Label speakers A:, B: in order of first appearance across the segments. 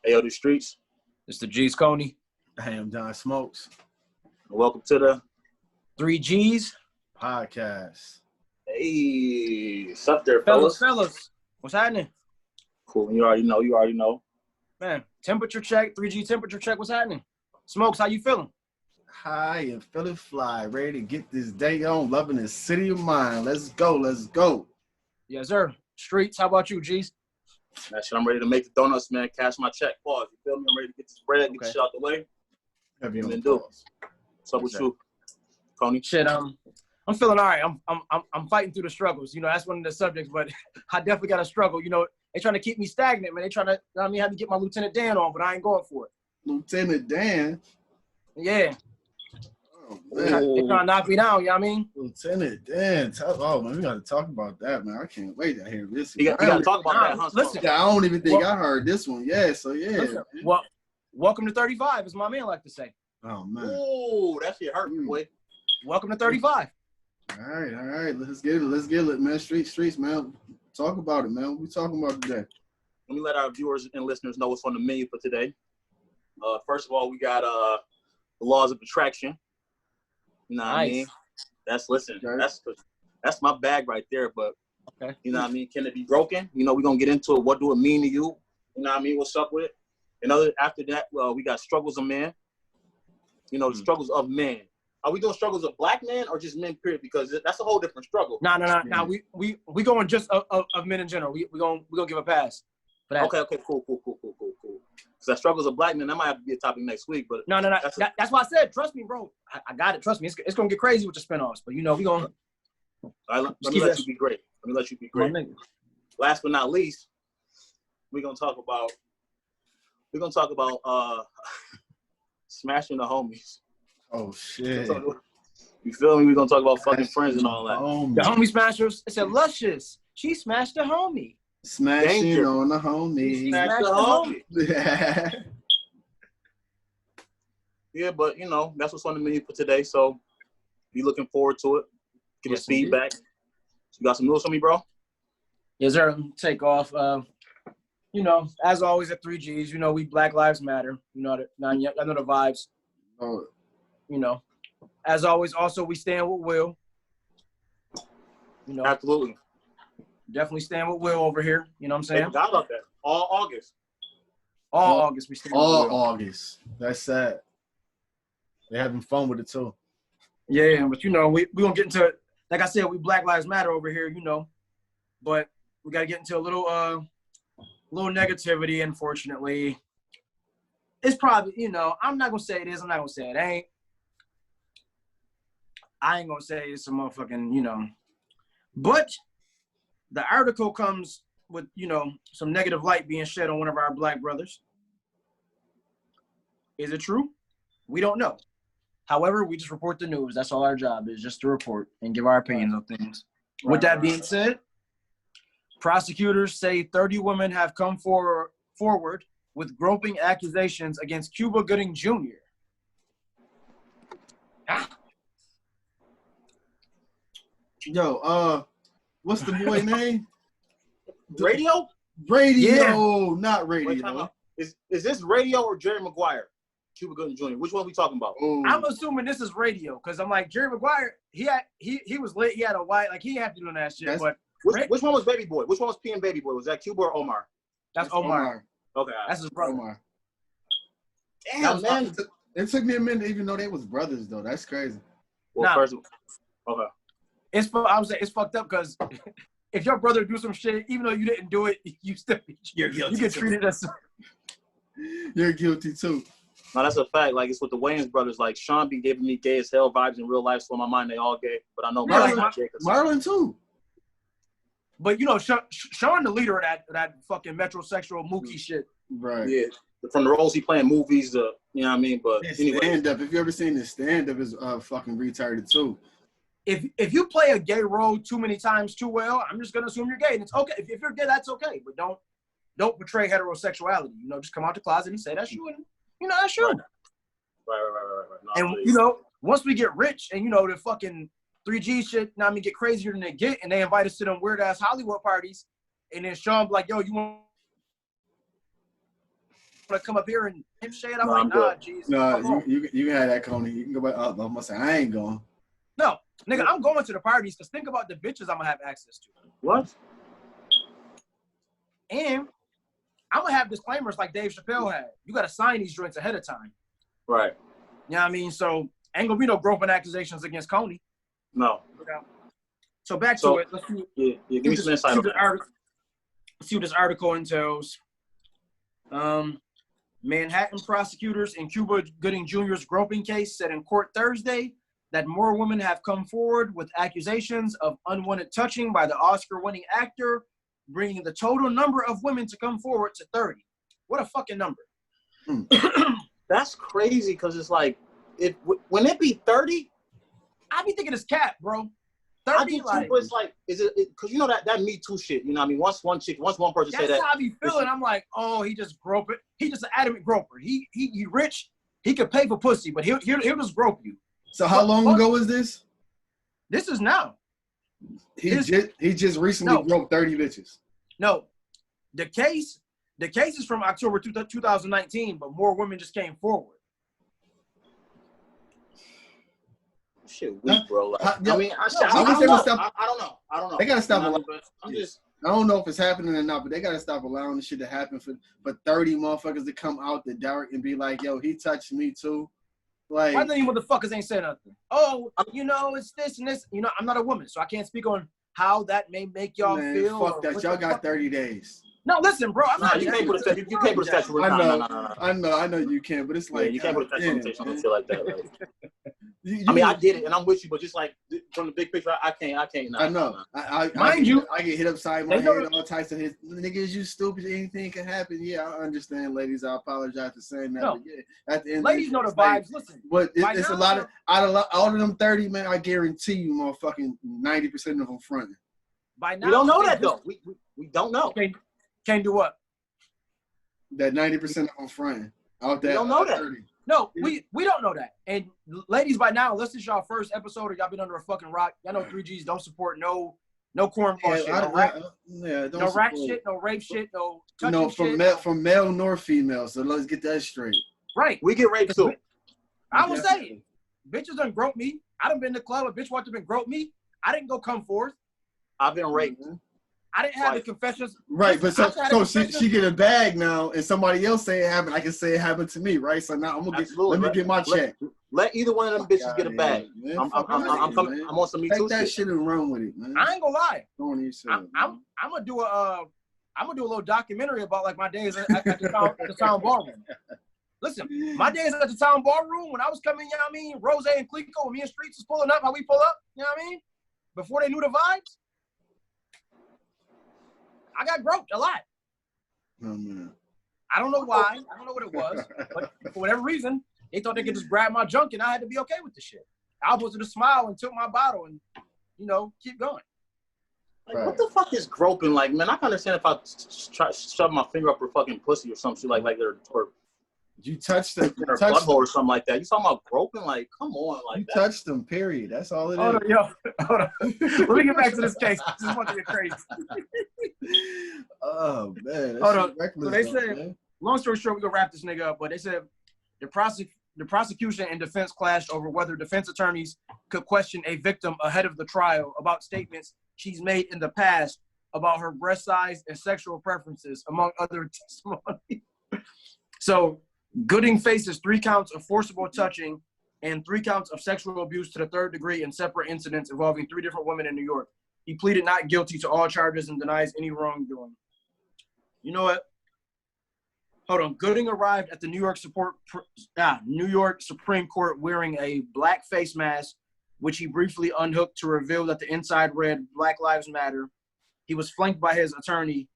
A: Hey, yo, the streets.
B: It's the G's Cony.
C: I am Don Smokes.
A: Welcome to the
B: 3Gs
C: Podcast.
A: Hey, what's up there,
B: fellas. What's happening?
A: Cool. You already know.
B: Man, temperature check, 3G temperature check. What's happening? Smokes, how you feeling?
C: High and feeling fly, ready to get this day on. Loving this city of mine. Let's go.
B: Yes, sir. Streets, how about you, G's?
A: That shit, I'm ready to make the donuts, man. Cash my check. Pause. You feel me? I'm ready to get this bread, get this shit out the way.
C: Heavy on
A: And then
C: the
A: do.
C: pause.
A: What's up with you, Cony?
B: Shit, I'm feeling all right. I'm fighting through the struggles. You know, that's one of the subjects, but I definitely got to struggle. You know, they trying to keep me stagnant, man. They trying to, have to get my Lieutenant Dan on, but I ain't going for it.
C: Lieutenant Dan?
B: Yeah.
C: Oh,
B: They
C: man.
B: trying to knock me down, you know what I mean?
C: Lieutenant Dan. Man, we got to talk about that, man. I can't wait to hear this.
A: You got to talk about that, huh?
B: Listen.
C: Yeah, I don't even think I heard this one. Yeah, so yeah.
B: Listen, well, welcome to 35, as my man like to say.
C: Oh, man.
A: Ooh, that shit hurt me, boy.
B: Welcome to 35.
C: All right. Let's get it, man. Streets, man. Talk about it, man. What we talking about today?
A: Let me let our viewers and listeners know what's on the menu for today. First of all, we got the laws of attraction. You know what I mean? That's my bag right there. But
B: okay,
A: you know what I mean? Can it be broken? You know, we're gonna get into it. What do it mean to you? You know what I mean? What's up with it? And after that, we got struggles of men. You know, the struggles of men. Are we doing struggles of black men or just men, period? Because that's a whole different struggle.
B: No. We going just of men in general. We gonna give a pass for that.
A: Okay, cool. Because that struggles of black men, that might have to be a topic next week. But
B: No. That's why I said, trust me, bro. I got it. Trust me. It's gonna get crazy with the spinoffs, but you know we gonna.
A: All right, let me let you be great. Last but not least, we're gonna talk about smashing the homies.
C: Oh, shit.
A: You feel me? We're going to talk about fucking friends and all that.
B: The homie smashers. It said luscious. She smashed the homie.
C: Smashing
A: Danger.
C: on the homie.
A: Smashed the homie. Yeah, but, you know, that's what's on the menu for today. So, be looking forward to it. Give us feedback. You got some news for me, bro?
B: Yes, sir. Take off. You know, as always at 3Gs, you know, we Black Lives Matter. You know, I know the vibes.
C: Oh.
B: You know, as always, also we stand with Will. You know,
A: Absolutely.
B: Definitely stand with Will over here. You know what I'm saying?
A: I forgot about that. All August
B: We stand with Will.
C: All August. That's sad. They're having fun with it too.
B: Yeah, but you know, we gonna get into it. Like I said, we Black Lives Matter over here, you know. But we gotta get into a little negativity, unfortunately. It's probably, you know, I'm not gonna say it is, I'm not gonna say it ain't. I ain't gonna say it's a motherfucking, you know. But the article comes with, you know, some negative light being shed on one of our black brothers. Is it true? We don't know. However, we just report the news. That's all our job is, just to report and give our opinions on things. With that being said, prosecutors say 30 women have come forward with groping accusations against Cuba Gooding Jr.
C: Yo, what's the boy name?
A: Radio?
C: Radio, not radio.
A: Wait, is this Radio or Jerry Maguire? Cuba Gooding Jr. Which one are we talking about?
C: Ooh.
B: I'm assuming this is Radio because I'm like, Jerry Maguire, he was lit. He had a white, like he didn't have to do that shit. But
A: which one was Baby Boy? Which one was P and Baby Boy? Was that Cuba or Omar?
B: That's Omar.
A: Okay.
B: That's his brother.
C: Omar.
A: Damn, man.
C: It took me a minute to even know they was brothers though. That's crazy.
A: Well, first, okay.
B: I would say it's fucked up because if your brother do some shit, even though you didn't do it, you still
C: You're guilty.
B: You get treated as.
C: You're guilty too.
A: No, that's a fact. Like, it's with the Wayans brothers. Like, Sean be giving me gay as hell vibes in real life, so in my mind, they all gay. But I know Marlon's not gay.
C: Marlon too.
B: But, you know, Sean the leader of that fucking metrosexual Mookie shit.
C: Right.
A: Yeah. From the roles he play in movies, you know what I mean? But anyway.
C: Stand-up. If you ever seen his stand-up, is fucking retarded too.
B: If you play a gay role too many times too well, I'm just going to assume you're gay. And it's okay. If you're gay, that's okay. But don't betray heterosexuality. You know, just come out the closet and say that's you. And, you know, that's you.
A: Right. No,
B: and, you know, once we get rich and, you know, the fucking 3G shit, now I mean, get crazier than they get, and they invite us to them weird-ass Hollywood parties, and then Sean be like, yo, you want to come up here and hit shade. I'm
A: No,
B: like,
A: I'm
B: nah,
A: good.
B: jeez.
C: No, you can have that, Cony. You can go back. I'm gonna say I ain't going.
B: No, nigga, I'm going to the parties because think about the bitches I'm gonna have access to.
A: What?
B: And I'm gonna have disclaimers like Dave Chappelle had. You gotta sign these joints ahead of time.
A: Right.
B: You know what I mean? So ain't gonna be no groping accusations against Cony.
A: No.
B: So back to it. Let's see.
A: Yeah, give me some insight on that.
B: See what this article entails. Manhattan prosecutors in Cuba Gooding Jr.'s groping case said in court Thursday that more women have come forward with accusations of unwanted touching by the Oscar-winning actor, bringing the total number of women to come forward to 30. What a fucking number.
A: That's crazy because it's like, when it be 30,
B: I be thinking it's cap, bro.
A: I do too, but it's like, is it because you know that Me Too shit, you know what I mean? Once one person say that.
B: That's how I be feeling. I'm like, oh, he just grope it. He just an adamant groper. He rich. He could pay for pussy, but he'll just grope you.
C: So how long ago was this?
B: This is now.
C: He just recently groped 30 bitches.
B: No, the case is from October 2019, but more women just came forward.
A: Shit, weak, bro. Like, I don't know. I don't know.
C: They gotta stop.
A: I
C: don't know if it's happening or not, but they gotta stop allowing this shit to happen for 30 motherfuckers to come out the dark and be like, "Yo, he touched me too." Like,
B: why you motherfuckers ain't saying nothing? Oh, you know, it's this and this. You know, I'm not a woman, so I can't speak on how that may make y'all feel.
C: Fuck that. Y'all got 30 days.
B: No, listen, bro.
A: You can't put a statute. You can't put a statute.
C: I know you can, but it's like
A: you can't put a statute on shit like that. Like.
C: I
A: mean, I get it, and I'm with you, but just like from the big picture, I can't.
C: I know. I get hit upside my head, all types of hits. Niggas, you stupid. Anything can happen. Yeah, I understand, ladies. I apologize for saying that.
B: No.
C: But yeah, at the end,
B: ladies know the vibes. Listen,
C: but it's a lot of all of them 30, man. I guarantee you, motherfucking 90% of them fronting.
B: By now,
A: we don't know that though. We don't know.
B: Can't do what?
C: That 90% of them fronting out there.
A: We don't know that.
C: 30.
B: No, we don't know that. And ladies, by now, unless it's y'all first episode or y'all been under a fucking rock, y'all know 3Gs don't support no cornball shit. No rat shit, no rape shit, no touching shit.
C: From male nor female. So let's get that straight.
B: Right.
A: We get raped too.
B: I was saying, bitches done grope me. I done been to the club. A bitch wanted to been grope me. I didn't go come forth.
A: I've been raped.
B: I didn't have the confessions.
C: Right, but so she get a bag now, and somebody else say it happened. I can say it happened to me, right? So now let me get my check.
A: Let either one of them bitches get a bag. I'm coming. I'm on some Me Too shit.
C: Take that shit and run with it, man.
B: I ain't gonna lie.
C: I'm
B: gonna do a little documentary about like my days at the town ballroom. Listen, my days at the town ballroom when I was coming, you know what I mean? Rose and Clico and me and Streetz was pulling up. How we pull up, you know what I mean? Before they knew the vibes. I got groped a lot.
C: Oh, man.
B: I don't know why. I don't know what it was. But for whatever reason, they thought they could just grab my junk and I had to be okay with the shit. I was supposed to just smile and took my bottle and, keep going.
A: Like, what the fuck is groping? Like, man, I can understand if I try shove my finger up her fucking pussy or some shit like or
C: you touched them.
A: Her butthole or something like that. You talking about groping? Like, come on, like
C: you touched them. Period. That's all it is.
B: Hold on. Let me get back to this case. This is going to get crazy.
C: Oh man.
B: Hold on. So they said, man. Long story short, we gonna wrap this nigga up. But they said the prosecution and defense clashed over whether defense attorneys could question a victim ahead of the trial about statements she's made in the past about her breast size and sexual preferences, among other testimony. So Gooding faces 3 counts of forcible touching and 3 counts of sexual abuse to the 3rd degree in separate incidents involving 3 different women in New York. He pleaded not guilty to all charges and denies any wrongdoing. You know what? Hold on. Gooding arrived at the New York Supreme Court wearing a black face mask, which he briefly unhooked to reveal that the inside read Black Lives Matter. He was flanked by his attorney,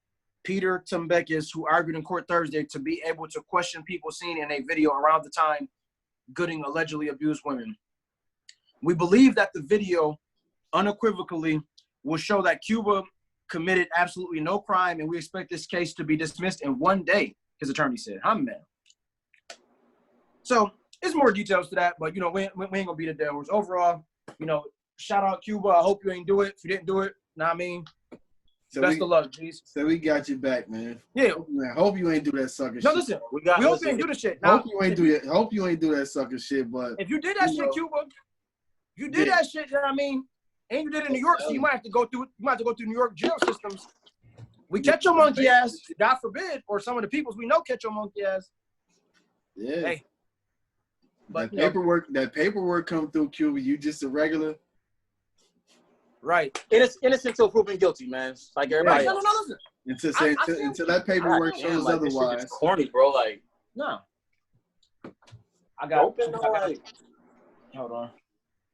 B: Peter Tumbekis, who argued in court Thursday to be able to question people seen in a video around the time Gooding allegedly abused women. We believe that the video unequivocally will show that Cuba committed absolutely no crime, and we expect this case to be dismissed in 1 day, his attorney said. Man. So there's more details to that, but, we ain't going to beat a dead horse. Overall, shout out Cuba. I hope you ain't do it. If you didn't do it, know what I mean? Best of luck, G's.
C: So we got you back, man.
B: Yeah.
C: Hope you ain't do that sucker shit.
B: No, listen. We hope you ain't do the shit.
C: Hope you ain't do that sucker shit. But
B: if you did that shit, Cuba, you did that shit. You know what I mean? And you did it in New York, so you might have to go through. You might have to go through New York jail systems. We catch your monkey ass, God forbid, or some of the peoples we know catch your monkey ass.
C: Yeah.
B: Hey. But
C: that paperwork come through, Cuba. You just a regular.
B: Right.
A: Innocent until proven guilty, man. It's like everybody else.
B: No, listen.
C: Until that paperwork shows
A: like,
C: otherwise.
A: This shit is corny, bro. Like,
B: no. I got
A: open like,
B: hold on.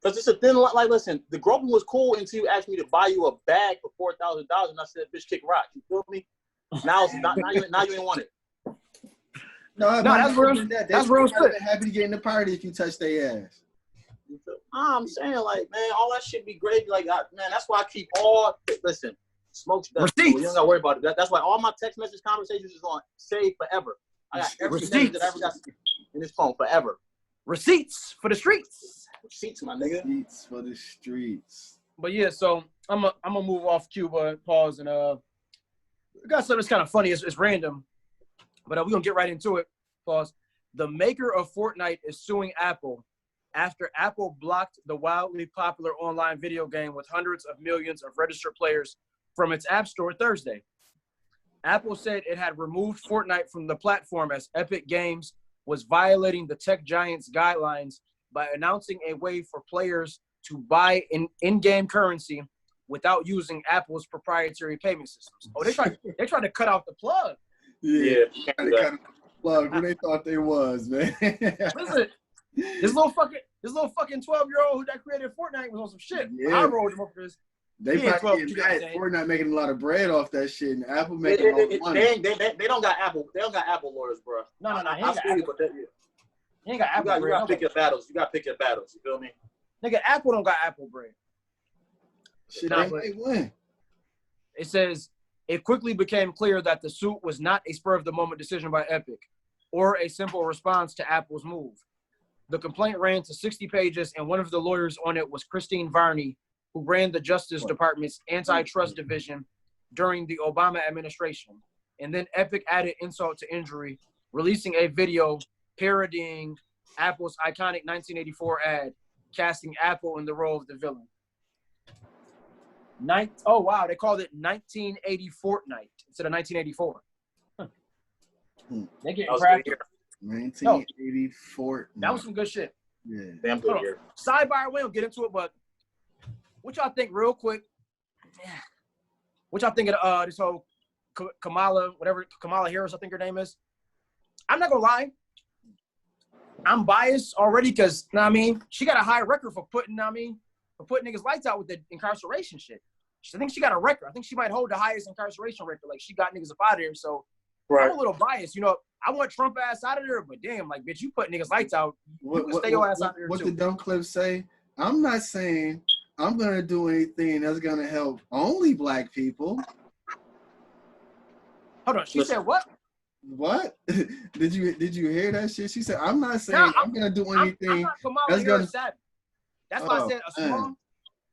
A: Because it's a thin line. Like, listen, the groping was cool until you asked me to buy you a bag for $4,000, and I said, "Bitch, kick rock." You feel me? Now you ain't want it.
C: No, that's real.
B: That's real shit.
C: Happy to get in the party if you touch their ass.
A: I'm saying, like, man, all that shit be great. Like, man, that's why I keep smoke stuff. You don't gotta worry about it. That's why all my text message conversations is on save forever. I got every message that I ever got in this phone forever.
B: Receipts for the streets.
A: Receipts, my nigga.
C: Receipts for the streets.
B: But yeah, so I'm gonna move off Cuba, pause, and we got something that's kind of funny. It's random, but we're gonna get right into it. Pause. The maker of Fortnite is suing Apple after Apple blocked the wildly popular online video game with hundreds of millions of registered players from its App Store Thursday. Apple said it had removed Fortnite from the platform as Epic Games was violating the tech giant's guidelines by announcing a way for players to buy in-game currency without using Apple's proprietary payment systems. Oh, they tried to cut out the plug.
C: Yeah. They cut out the plug who they thought they was, man.
B: Listen, this little fucking 12-year-old that created Fortnite was on some shit.
C: Yeah.
B: I rolled him up for this.
C: They probably Fortnite making a lot of bread off that shit, and Apple making all the money.
A: They don't got Apple. They don't got Apple lawyers, bro.
B: No. He ain't got Apple bread.
A: You gotta pick your battles. You gotta pick your battles. You feel me?
B: Nigga, Apple don't got Apple bread.
C: Shit, they might win.
B: It says it quickly became clear that the suit was not a spur-of-the-moment decision by Epic, or a simple response to Apple's move. The complaint ran to 60 pages, and one of the lawyers on it was Christine Varney, who ran the Justice Department's antitrust division during the Obama administration. And then Epic added insult to injury, releasing a video parodying Apple's iconic 1984 ad, casting Apple in the role of the villain. Oh, wow, they called it 1980 Fortnite instead of 1984. Huh. They getting crafty.
C: 1980 Fortnite.
B: That was some good shit.
C: Yeah.
A: Damn good here.
B: Sidebar, we don't get into it, but what y'all think real quick? What y'all think of this whole Kamala Harris, I think her name is? I'm not gonna lie. I'm biased already because, you know what I mean, she got a high record for putting niggas lights out with the incarceration shit. I think she got a record. I think she might hold the highest incarceration record. Like, she got niggas up out of there. So I'm a little biased. You know, I want Trump ass out of there, but damn, like, bitch, you put niggas lights out. You can stay your ass out of there
C: what
B: too.
C: What the dumb clips say? I'm not saying I'm going to do anything that's going to help only black people.
B: Hold on. She said what?
C: What? Did you hear that shit? She said, I'm not saying I'm going to do anything
B: that's going to... That's why I said a small...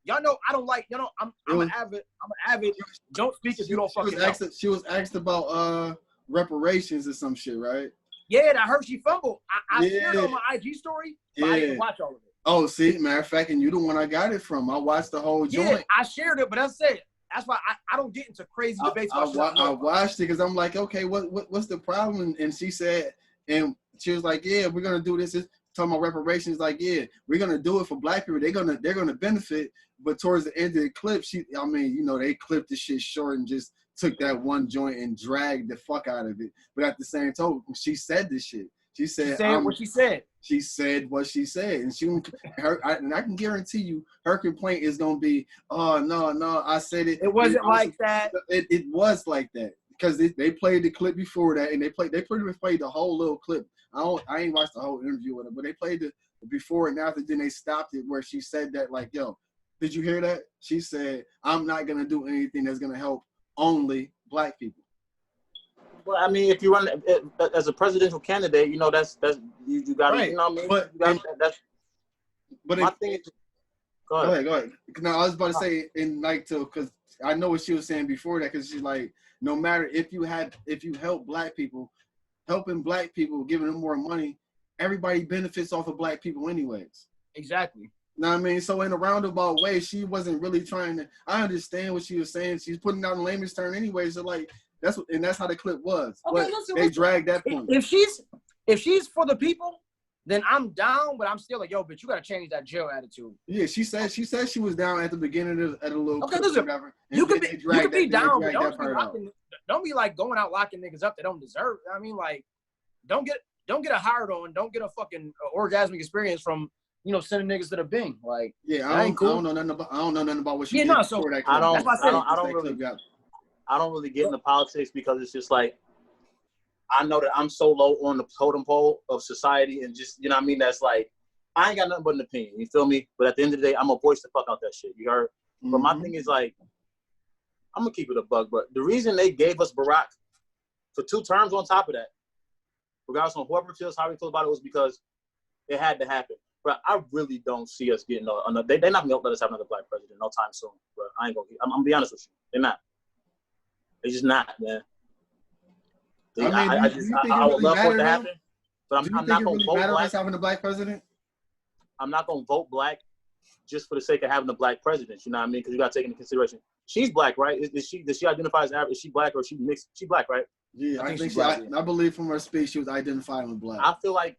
B: Y'all know I don't like... You know, I'm an avid... Don't speak if you don't fucking know.
C: She was asked about reparations or some shit, right?
B: Yeah, I heard she fumbled. I shared it on my IG story, but I didn't watch all of it.
C: Oh, see, matter of fact, and you the one I got it from. I watched the whole joint.
B: Yeah, I shared it, but that's it. That's why I don't get into crazy debates.
C: I watched it because I'm like, okay, what's the problem? And she said, and she was like, yeah, we're gonna do this. It's talking about reparations. Like, yeah, we're gonna do it for black people. They're gonna benefit. But towards the end of the clip, they clipped the shit short and just took that one joint and dragged the fuck out of it. But at the same time, she said this shit. She said
B: what she said.
C: She said what she said, and I can guarantee you, her complaint is gonna be, oh no, I said it.
B: It wasn't like that.
C: It was like that because they played the clip before that, and they pretty much played the whole little clip. I ain't watched the whole interview with her, but they played the before and after. Then they stopped it where she said that, like, yo, did you hear that? She said, I'm not gonna do anything that's gonna help only black people.
A: Well, I mean, if you run as a presidential candidate, you know that's you got
C: right.
A: You know what I mean?
C: But
A: my thing is, go ahead.
C: No, I was about to say because I know what she was saying before that, because she's like, no matter if you help black people, helping black people, giving them more money, everybody benefits off of black people anyways.
B: Exactly.
C: Know what I mean? So in a roundabout way, she wasn't really trying to. I understand what she was saying. She's putting out in layman's term anyway. So like that's how the clip was.
B: Okay,
C: but
B: listen,
C: they dragged that point.
B: If she's for the people, then I'm down. But I'm still like, yo, bitch, you gotta change that jail attitude.
C: Yeah, she said she was down at the beginning at a little.
B: Okay, listen,
C: whatever,
B: you can be down, but don't be like going out locking niggas up that don't deserve. I mean, like, don't get a hard on, don't get a fucking orgasmic experience from. Sending niggas to the Bing, like
C: I don't know nothing about what she did.
B: No, so
A: I don't really get into politics because it's just like I know that I'm so low on the totem pole of society and just what I mean. That's like I ain't got nothing but an opinion. You feel me? But at the end of the day, I'm gonna voice the fuck out that shit. You heard? Mm-hmm. But my thing is like I'm gonna keep it a bug. But the reason they gave us Barack for 2 terms on top of that, regardless of whoever feels how we feel about it, was because it had to happen. But I really don't see us getting another. They're not gonna let us have another black president no time soon. But I'm gonna be honest with you. They're not. They're just not, man. I would love for it to happen, but I'm not gonna vote black.
C: Having a black president.
A: I'm not gonna vote black just for the sake of having a black president. You know what I mean? Because you got to take into consideration. She's black, right? Does she identify as Arab? Is she black or is she mixed? She black, right?
C: Yeah, I think I believe from her speech she was identifying with black.
A: I feel like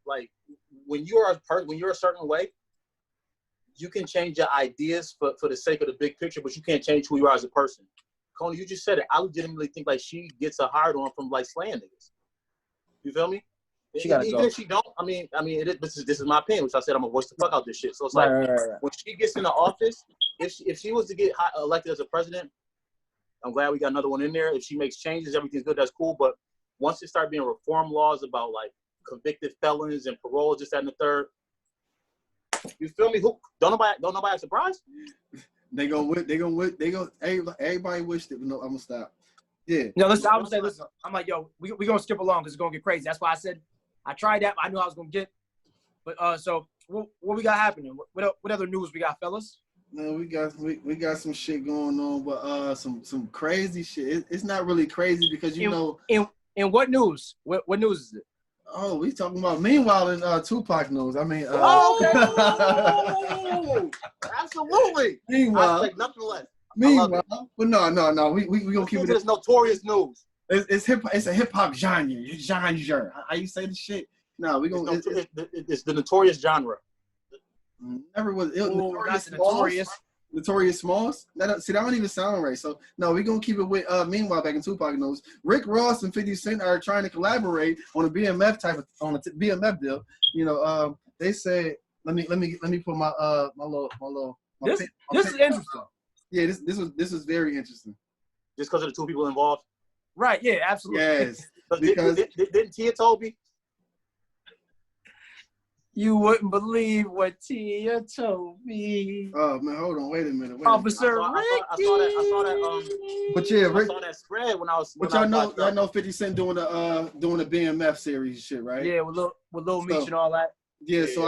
A: when you're a certain way, you can change your ideas for the sake of the big picture, but you can't change who you are as a person. Cony, you just said it. I legitimately think like she gets a hard on from like slaying niggas. You feel me? Even if she don't, I mean, this is my opinion, which I said I'm gonna voice the fuck out this shit. So it's like when she gets into office, if she was to get elected as a president, I'm glad we got another one in there. If she makes changes, everything's good. That's cool. But once it start being reform laws about like convicted felons and parole, just that and the third, you feel me? Who don't nobody surprised?
C: Everybody wished it. No, I'm gonna stop. Yeah.
B: No, listen. I would say, listen. I'm like, yo, we gonna skip along because it's gonna get crazy. That's why I said I tried that. I knew I was gonna get. But so what we got happening? What other news we got, fellas?
C: No, we got some shit going on, but some crazy shit. It's not really crazy because
B: In what news? What news is it?
C: Oh, we talking about meanwhile in Tupac news. I mean,
A: absolutely.
C: Meanwhile,
A: I say nothing less.
C: Meanwhile, but no. We gonna keep it.
A: It's notorious news.
C: It's hip. It's a hip hop genre. How you say the shit? No, we gonna.
A: It's the notorious genre.
C: Never was. Notorious Smalls. That don't even sound right. So no, we're gonna keep it with meanwhile back in Tupac knows. Rick Ross and 50 Cent are trying to collaborate on a BMF deal. They said let me put my
B: this is interesting.
C: Yeah, this was very interesting.
A: Just because of the 2 people involved?
B: Right, yeah, absolutely.
C: Yes.
A: Because didn't Tia told me?
B: You wouldn't believe what Tia told me.
C: Oh man, hold on, wait a minute.
B: Officer Ricky.
A: I saw that.
C: But yeah,
A: I saw that spread when I was.
C: But y'all know 50 Cent doing a BMF series shit, right?
B: Yeah, with Lil Meech and all that.
C: Yeah, so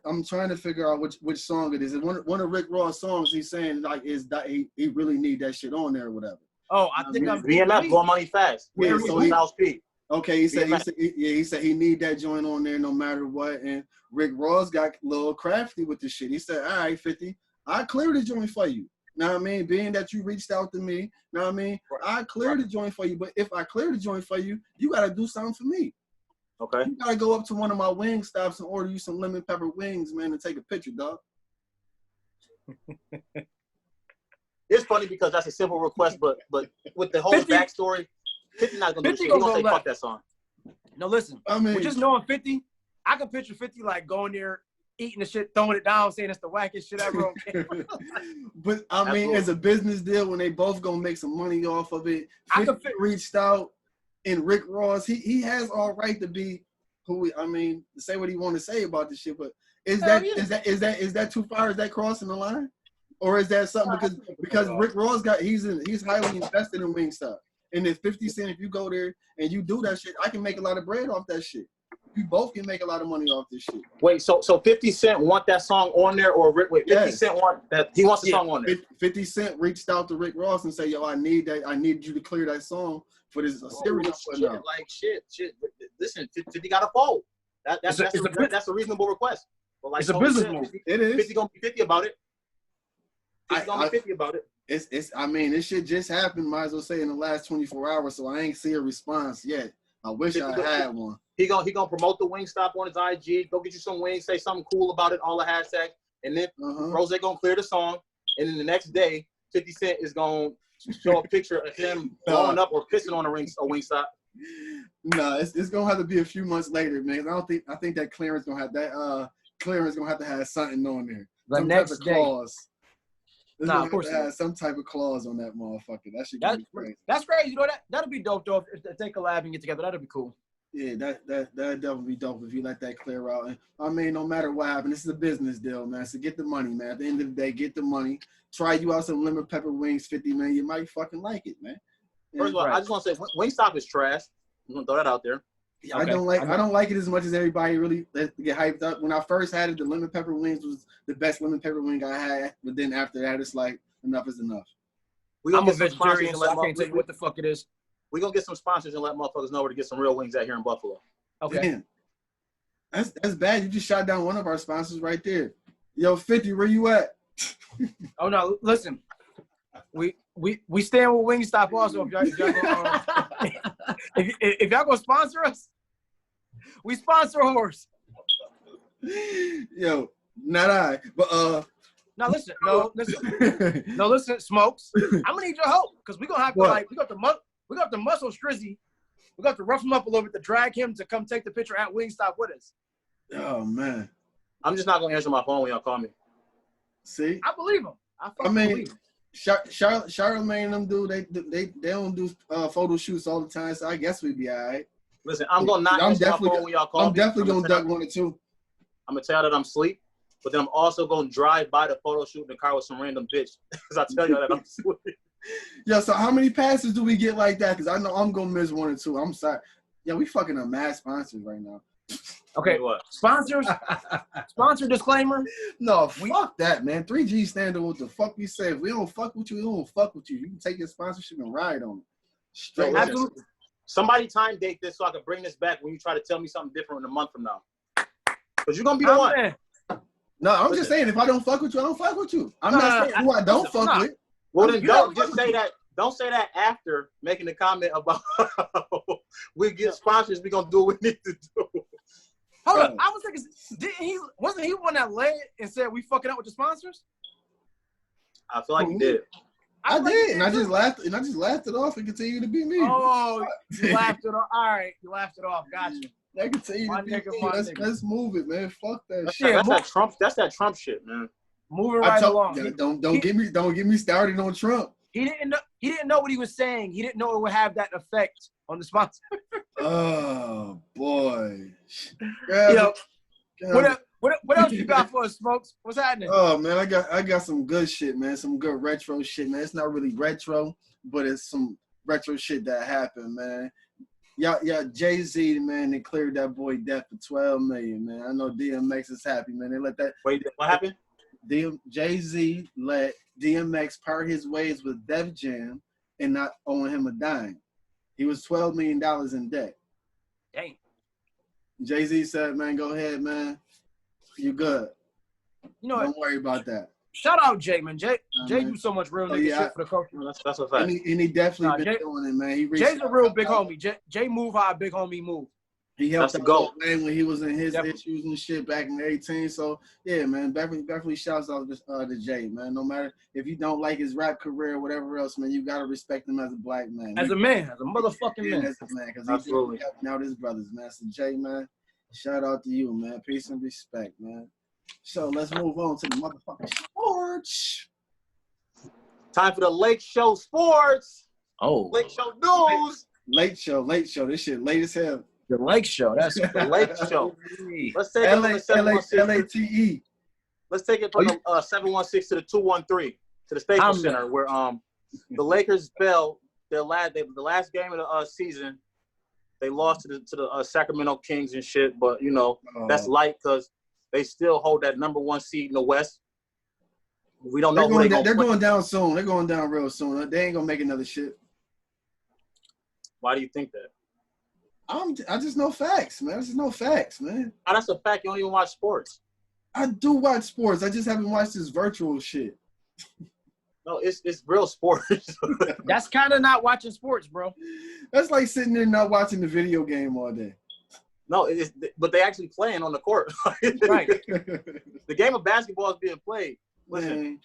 C: I'm trying to figure out which song it is. It's one of Rick Ross' songs. He's saying like is that he really need that shit on there or whatever.
B: Oh, I think I'm
A: BMF blowing money fast.
C: Yeah, so South
A: P.
C: Okay, he said he need that joint on there no matter what. And Rick Ross got a little crafty with the shit. He said, all right, 50, I clear the joint for you. Know what I mean? Being that you reached out to me, know what I mean? I clear the joint for you. But if I clear the joint for you, you got to do something for me.
A: Okay.
C: You got to go up to one of my wing stops and order you some lemon pepper wings, man, and take a picture, dog.
A: It's funny because that's a simple request, but with the whole 50, backstory, 50 not gonna do shit. He's gonna say fuck that song.
B: No, listen.
C: I mean,
B: just knowing 50, I can picture 50 like going there, eating the shit, throwing it down, saying it's the wackest shit ever on camera.
C: But I mean, as a business deal, when they both gonna make some money off of it, 50 reached out, and Rick Ross, he has all right to be to say what he want to say about this shit. But is that too far? Is that crossing the line? Or is that something because Rick Ross he's highly invested in Wingstop. And if 50 Cent, if you go there and you do that shit, I can make a lot of bread off that shit. We both can make a lot of money off this shit.
A: Wait, so 50 Cent want that song on there, or wait, 50 Cent want that? He wants the song on there.
C: 50 Cent reached out to Rick Ross and said, "Yo, I need that. I need you to clear that song for this series."
A: Shit. Listen, 50 got a fold. That's a reasonable request. But like,
B: it's a business move.
C: It is.
A: 50 gonna be 50 about it. 50 gonna be 50 about it.
C: It's. I mean, this shit just happened. Might as well say in the last 24 hours. So I ain't see a response yet. I wish I had one.
A: He gonna promote the Wingstop on his IG. Go get you some wings. Say something cool about it. All the hashtags. And then Rose gonna clear the song. And then the next day, 50 Cent is gonna show a picture of him blowing up or pissing on a Wingstop.
C: No, it's gonna have to be a few months later, man. I think that clearance gonna have that clearance gonna have to have something on there.
B: The next day.
C: Clause.
B: Of course,
C: have some type of clause on that motherfucker. That should be crazy.
B: That's crazy. You know that'll be dope though. If they collab and get together, that'll be cool.
C: Yeah, that'd definitely be dope if you let that clear out. And I mean, no matter what happens, this is a business deal, man. So get the money, man. At the end of the day, get the money. Try you out some lemon pepper wings, 50, man. You might fucking like it, man.
A: First of all, I just want to say Wingstop is trash. I'm gonna throw that out there.
C: Okay. I don't like it as much as everybody really get hyped up. When I first had it, the lemon pepper wings was the best lemon pepper wing I had. But then after that, it's like enough is enough.
B: I'm a vegetarian, so I can't tell you what the fuck it is.
A: We're gonna get some sponsors and let motherfuckers know where to get some real wings out here in Buffalo.
B: Okay.
C: Damn. That's bad. You just shot down one of our sponsors right there. Yo, 50, where you at?
B: Oh no, listen. We stand with Wingstop also. If y'all gonna sponsor us, we sponsor a horse.
C: Yo, not I. But
B: now listen, listen, Smokes. I'm gonna need your help because we're gonna have to we got the muscle Strizzy. We got to rough him up a little bit to drag him to come take the picture at Wingstop with us.
C: Oh man.
A: I'm just not gonna answer my phone when y'all call me.
C: See?
B: I believe him. I believe him.
C: Charlamagne and them they don't do photo shoots all the time, so I guess we'd be all right.
A: Listen, I'm gonna not answer my phone when y'all call me.
C: I'm definitely gonna duck one or two.
A: I'm gonna tell y'all that I'm asleep, but then I'm also gonna drive by the photo shoot in the car with some random bitch because I tell y'all that I'm asleep.
C: Yo, so how many passes do we get like that? Because I know I'm gonna miss one or two. I'm sorry. Yeah, we fucking a mad sponsors right now.
B: Okay, what? Sponsors? Sponsor disclaimer?
C: No, fuck that, man. 3G standard, what the fuck we say. If we don't fuck with you, we don't fuck with you. You can take your sponsorship and ride on it. Straight up.
A: Absolutely. Somebody time date this so I can bring this back when you try to tell me something different in a month from now. Because you're going to be the one.
C: No, I'm just saying, if I don't fuck with you, I don't fuck with you. I'm not saying who I don't fuck with.
A: Well, then don't just say that. Don't say that after making the comment about we get sponsors, we're going to do what we need to do.
B: Hold on, I was thinking, wasn't he one that led and said we fucking up with the sponsors?
A: I feel like he did.
C: I did, and I just laughed it off and continued to be me.
B: Oh, you laughed it off. All right, you laughed it off. Gotcha.
C: I continue to be me. Let's move it, man. Fuck that
A: shit. That's that Trump shit, man.
B: Moving right along.
C: Yeah, don't get me started on Trump.
B: He didn't know what he was saying. He didn't know it would have that effect on the sponsor.
C: Oh boy.
B: Yo, what else you got for us, Smokes? What's happening?
C: Oh man, I got some good shit, man. Some good retro shit, man. It's not really retro, but it's some retro shit that happened, man. Yeah, Jay-Z, man, they cleared that boy debt for $12 million, man. I know DMX is happy, man. They let that.
A: Wait, what happened?
C: Jay-Z let DMX part his ways with Def Jam and not owing him a dime. He was $12 million in debt.
B: Dang.
C: Jay-Z said, man, go ahead, man. You good.
B: You know,
C: don't worry about that.
B: Shout out Jay, man. Jay do so much real nigga shit for the culture.
A: That's a fact.
C: And he definitely been doing it, man.
B: Jay's a real big homie. Jay move how a big homie move.
C: He helped out man when he was in his issues and shit back in 2018. So yeah, man, definitely shouts out to Jay, man. No matter if you don't like his rap career or whatever else, man, you gotta respect him as a black man.
B: As a man, as a motherfucking man.
C: As a man, because he's helping out his brothers, man. So Jay, man, shout out to you, man. Peace and respect, man. So let's move on to the motherfucking sports.
A: Time for the Lake Show Sports.
B: Oh,
A: Lake Show News.
C: Late show. This shit late as hell.
B: The Lake Show. That's
A: the Lake Show. Let's take it from the 716. Let's take it from the 716 to the 213 to the Staples Center, where the Lakers fell the last game of the season. They lost to the Sacramento Kings and shit, but you know that's light because they still hold that number 1 seed in the West. We don't know who
C: they're going down soon. They're going down real soon. They ain't gonna make another shit.
A: Why do you think that?
C: I just know facts, man. I just know facts, man.
A: Oh, that's a fact. You don't even watch sports.
C: I do watch sports. I just haven't watched this virtual shit.
A: No, it's real sports.
B: That's kind of not watching sports, bro.
C: That's like sitting there not watching the video game all day.
A: No, but they actually playing on the court.
B: Right.
A: The game of basketball is being played. Listen,
C: Man.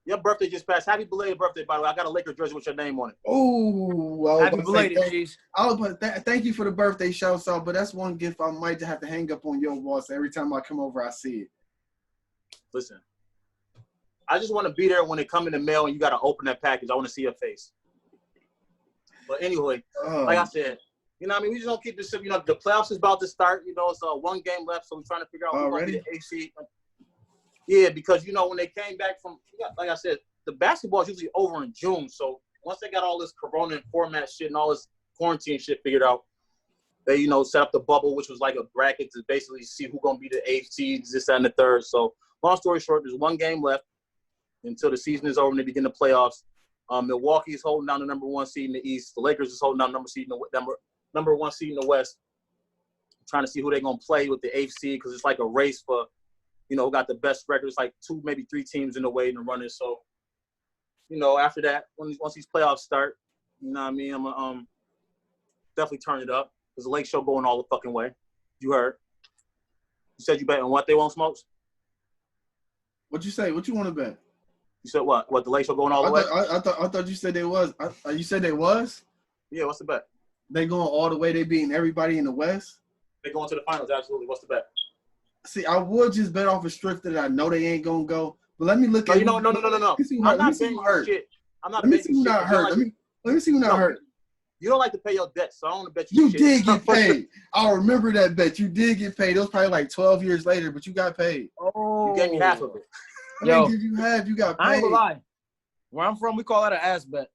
A: Your birthday just passed. Happy belated birthday, by the way. I got a Lakers jersey with your name on it.
C: Oh,
B: Happy belated, G's.
C: Thank you for the birthday shout out, but that's one gift I might have to hang up on your wall. So every time I come over, I see it.
A: Listen, I just want to be there when it come in the mail and you got to open that package. I want to see your face. But anyway, like I said, you know what I mean? We just don't keep this shit. You know, the playoffs is about to start. You know, it's 1 game left, so we're trying to figure out who's going to be the AC. Yeah, because, you know, when they came back from, like I said, the basketball is usually over in June. So once they got all this corona and format shit and all this quarantine shit figured out, they, you know, set up the bubble, which was like a bracket to basically see who's going to be the 8th seeds, this, that, and the third. So long story short, there's 1 game left until the season is over and they begin the playoffs. Milwaukee's holding down the number 1 seed in the East. The Lakers is holding down number 1 seed in the West. Trying to see who they're going to play with the 8th seed because it's like a race for, you know, who got the best record. It's like 2, maybe 3 teams in the way in the running. So, you know, after that, once these playoffs start, you know what I mean, I'm going to definitely turn it up because the Lake Show going all the fucking way. You heard. You said you bet on what they won't smoke?
C: What'd you say? What you want to bet?
A: You said what? What, the Lake Show going all the way?
C: I thought you said they was. You said they was?
A: Yeah, what's the bet?
C: They going all the way. They beating everybody in the West?
A: They going to the finals, absolutely. What's the bet?
C: See, I would just bet off a strip that I know they ain't going to go. But let me look at
A: No. I'm not betting you shit. I'm not betting you shit.
C: Let me see who not hurt.
A: You don't like to pay your debt, so I don't want to bet you shit.
C: You did get paid. I remember that bet. You did get paid. It was probably like 12 years later, but you got paid.
A: Oh. You gave me half of it.
C: I didn't give you half. You got paid.
B: I ain't gonna lie. Where I'm from, we call that an ass bet.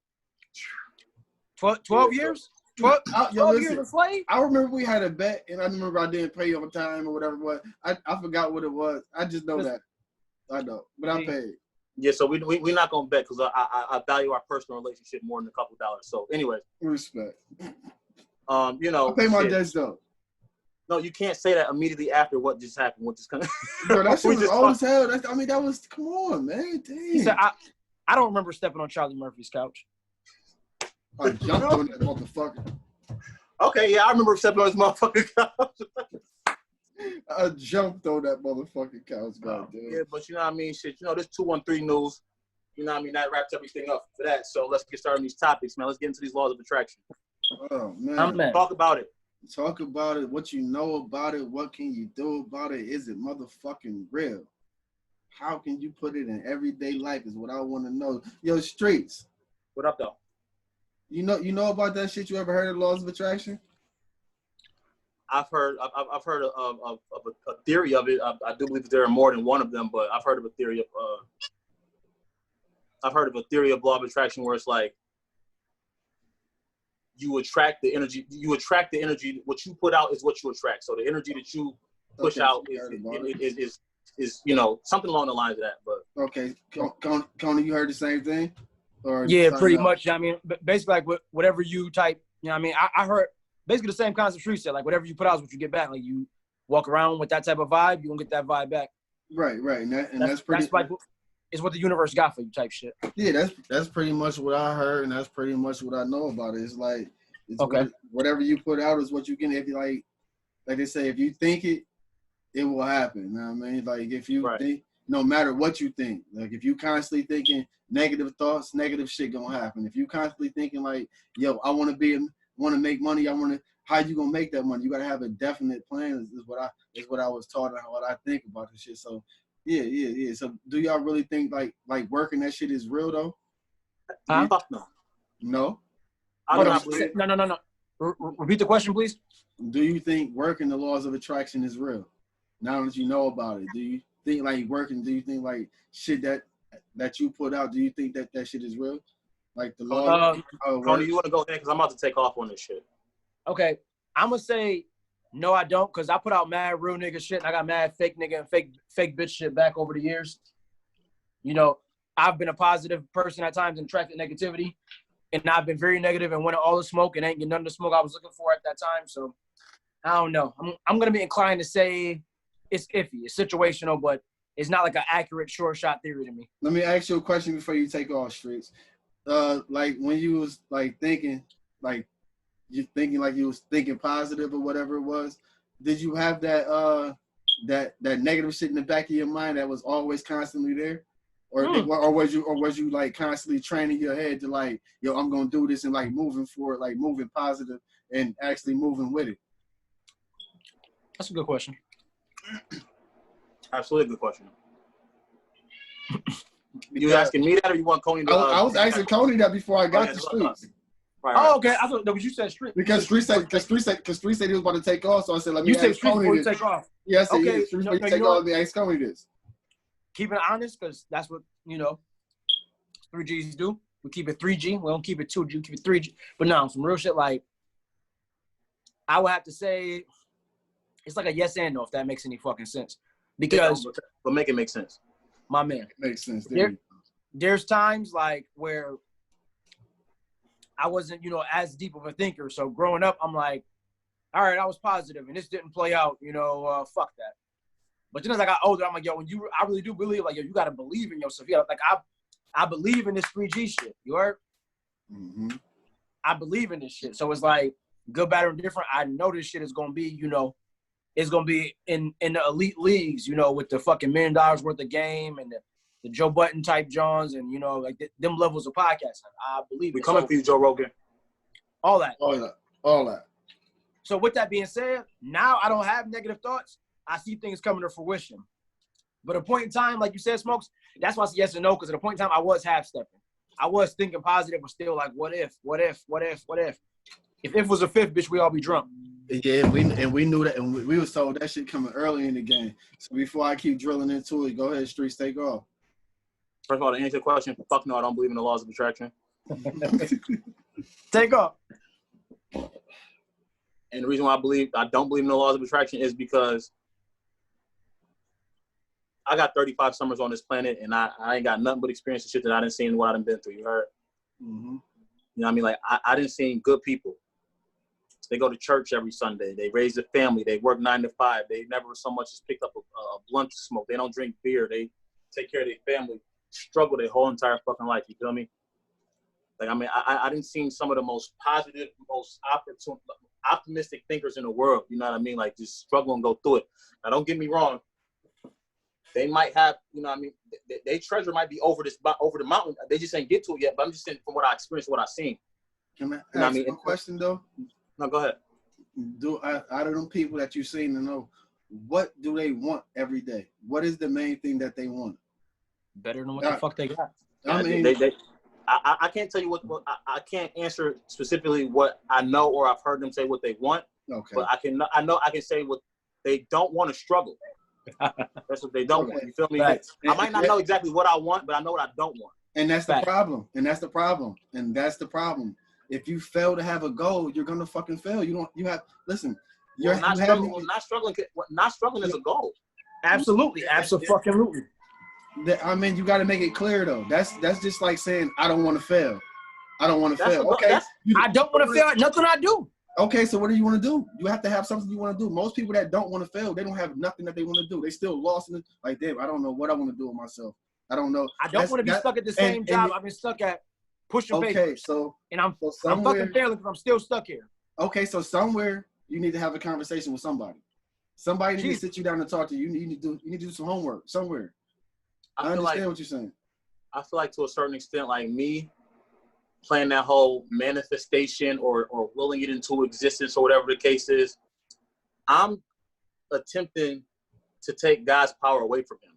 B: 12 years? 12 years of slave?
C: I remember we had a bet, and I remember I didn't pay on time or whatever it was. I forgot what it was. I just know that. I know. But I paid.
A: Yeah, so we're not going to bet because I value our personal relationship more than a couple dollars. So, anyways.
C: Respect.
A: You know.
C: I pay my debts, though.
A: No, you can't say that immediately after what just happened. What just kind of
C: Bro, that shit was old as hell. That was, come on, man. Damn.
B: He said, I don't remember stepping on Charlie Murphy's couch.
C: I jumped on that motherfucker.
A: Okay, yeah, I remember stepping on his motherfucking couch.
C: I jumped on that motherfucking couch, goddamn.
A: Yeah, but you know what I mean? Shit, you know, this 213 news, you know what I mean? That wraps everything up for that. So let's get started on these topics, man. Let's get into these laws of attraction.
C: Oh, man.
A: Talk about it.
C: Talk about it. What you know about it. What can you do about it? Is it motherfucking real? How can you put it in everyday life is what I want to know. Yo, Streetz.
A: What up, though?
C: You know about that shit? You ever heard of laws of attraction?
A: I've heard of a theory of it. I do believe that there are more than one of them, but I've heard of a theory of law of attraction where it's like you attract the energy. What you put out is what you attract. So the energy that you push out is you know, something along the lines of that. But
C: okay, Cony, you heard the same thing? Or
B: yeah, pretty much. I mean, basically, like whatever you type. You know, what I mean, I heard basically the same concept Street said. Like whatever you put out is what you get back. Like you walk around with that type of vibe, you gonna get that vibe back.
C: Right, and that's pretty.
B: That's like it's what the universe got for you, type shit.
C: Yeah, that's pretty much what I heard, and that's pretty much what I know about it. It's like
B: okay,
C: whatever you put out is what you get. If you like they say, if you think it, it will happen. You know what I mean? Like if you think, no matter what you think, like if you constantly thinking negative thoughts, negative shit gonna happen. If you constantly thinking like, yo, I want to make money, how you gonna make that money? You gotta have a definite plan. Is what I was taught and what I think about this shit. So yeah. So do y'all really think like working that shit is real though?
A: Fuck no.
C: No.
A: I don't believe it.
B: No. Repeat the question, please.
C: Do you think working the laws of attraction is real? Now that you know about it, do you think like working? Do you think like shit that you put out? Do you think that shit is real? Like the law.
A: Tony, you want to go ahead because I'm about to take off on this shit.
B: Okay, I'm gonna say no, I don't, because I put out mad real nigga shit, and I got mad fake nigga and fake bitch shit back over the years. You know, I've been a positive person at times and attracted negativity, and I've been very negative and wanted all the smoke and ain't get none of the smoke I was looking for at that time. So I don't know. I'm gonna be inclined to say it's iffy, it's situational, but it's not like an accurate short shot theory to me.
C: Let me ask you a question before you take off, Streetz. Like when you was like thinking, like you thinking like you was thinking positive or whatever it was, did you have that that negative shit in the back of your mind that was always constantly there? Or was you like constantly training your head to like, yo, I'm gonna do this and like moving forward, like moving positive and actually moving with it?
B: That's a good question.
A: Absolutely good question. You asking me that, or you want Cony to?
C: I was asking Cony that before I got to Streetz.
B: Right. Oh, okay. I thought that was you said Streetz.
C: Because Streetz said he was about to take off, so I said, let me
B: ask Cony. You said Streetz before you
C: this.
B: take off.
C: Yeah, I said,
B: okay.
C: Yeah, Streetz before you take off, let me ask Cony this.
B: Keep it honest, because that's what, 3Gs do. We keep it 3G. We don't keep it 2G. We keep it 3G. But no, some real shit, like, I would have to say it's like a yes and no, if that makes any fucking sense. Because
A: but make it make sense.
B: My man.
C: It makes sense.
B: There's times like where I wasn't, as deep of a thinker. So growing up, I'm like, all right, I was positive and this didn't play out, fuck that. But then as I got older, I'm like, yo, I really do believe, like, yo, you got to believe in yourself. Yeah, like, I believe in this 3G shit. You heard?
C: Mm-hmm.
B: I believe in this shit. So it's like, good, bad, or indifferent, I know this shit is going to be, it's going to be in the elite leagues, with the fucking $1 million worth of game and the Joe Budden type Johns and, like them levels of podcasting. I believe
A: we coming for you, Joe Rogan.
B: All that.
C: All that.
B: So with that being said, now I don't have negative thoughts. I see things coming to fruition. But at a point in time, like you said, Smokes, that's why it's yes and no, because at a point in time, I was half-stepping. I was thinking positive, but still like, what if? If it was a fifth, bitch, we all be drunk.
C: Yeah, we knew that, and we was told that shit coming early in the game. So before I keep drilling into it, go ahead, Streetz, take off.
A: First of all, to answer your question, fuck no, I don't believe in the laws of attraction.
B: Take off.
A: And the reason why I don't believe in the laws of attraction is because I got 35 summers on this planet, and I ain't got nothing but experience and shit that I didn't see and what I done been through. You heard?
C: Mm-hmm.
A: You know what I mean? Like, I didn't see good people. They go to church every Sunday. They raise a family. They work 9 to 5. They never so much as picked up a blunt to smoke. They don't drink beer. They take care of their family, struggle their whole entire fucking life. You feel me? Like, I mean, I didn't see some of the most positive, most optimistic thinkers in the world. You know what I mean? Like, just struggle and go through it. Now, don't get me wrong. They might have, you know what I mean? Their treasure might be over the mountain. They just ain't get to it yet. But I'm just saying from what I experienced, what I've seen.
C: Can I ask you a question, though?
A: No, go ahead.
C: Out of them people that you've seen and know, what do they want every day? What is the main thing that they want?
B: Better than what the fuck they got.
C: I mean,
A: I can't tell you what I can't answer specifically what I know or I've heard them say what they want.
C: Okay.
A: But I can say what they don't want to struggle. That's what they don't want. You feel me? Right. I might not know exactly what I want, but I know what I don't want.
C: And that's the problem. If you fail to have a goal, you're gonna fucking fail. Not struggling is a goal.
B: Absolutely. Absolutely.
C: I mean, you got to make it clear though. That's just like saying I don't want to fail. I don't want to fail. Okay.
B: I don't want to fail. Nothing I do.
C: Okay, so what do you want to do? You have to have something you want to do. Most people that don't want to fail, they don't have nothing that they want to do. They still lost in it. Like, damn, I don't know what I want to do with myself. I don't know.
B: I don't want to be stuck at the same job I've been stuck at pushing papers. Okay,
C: so
B: I'm fucking failing because I'm still stuck here.
C: Okay, so somewhere you need to have a conversation with somebody. Somebody needs to sit you down and talk to you. You need to do some homework somewhere. I understand what you're saying.
A: I feel like to a certain extent, like me, playing that whole manifestation or willing it into existence or whatever the case is, I'm attempting to take God's power away from him.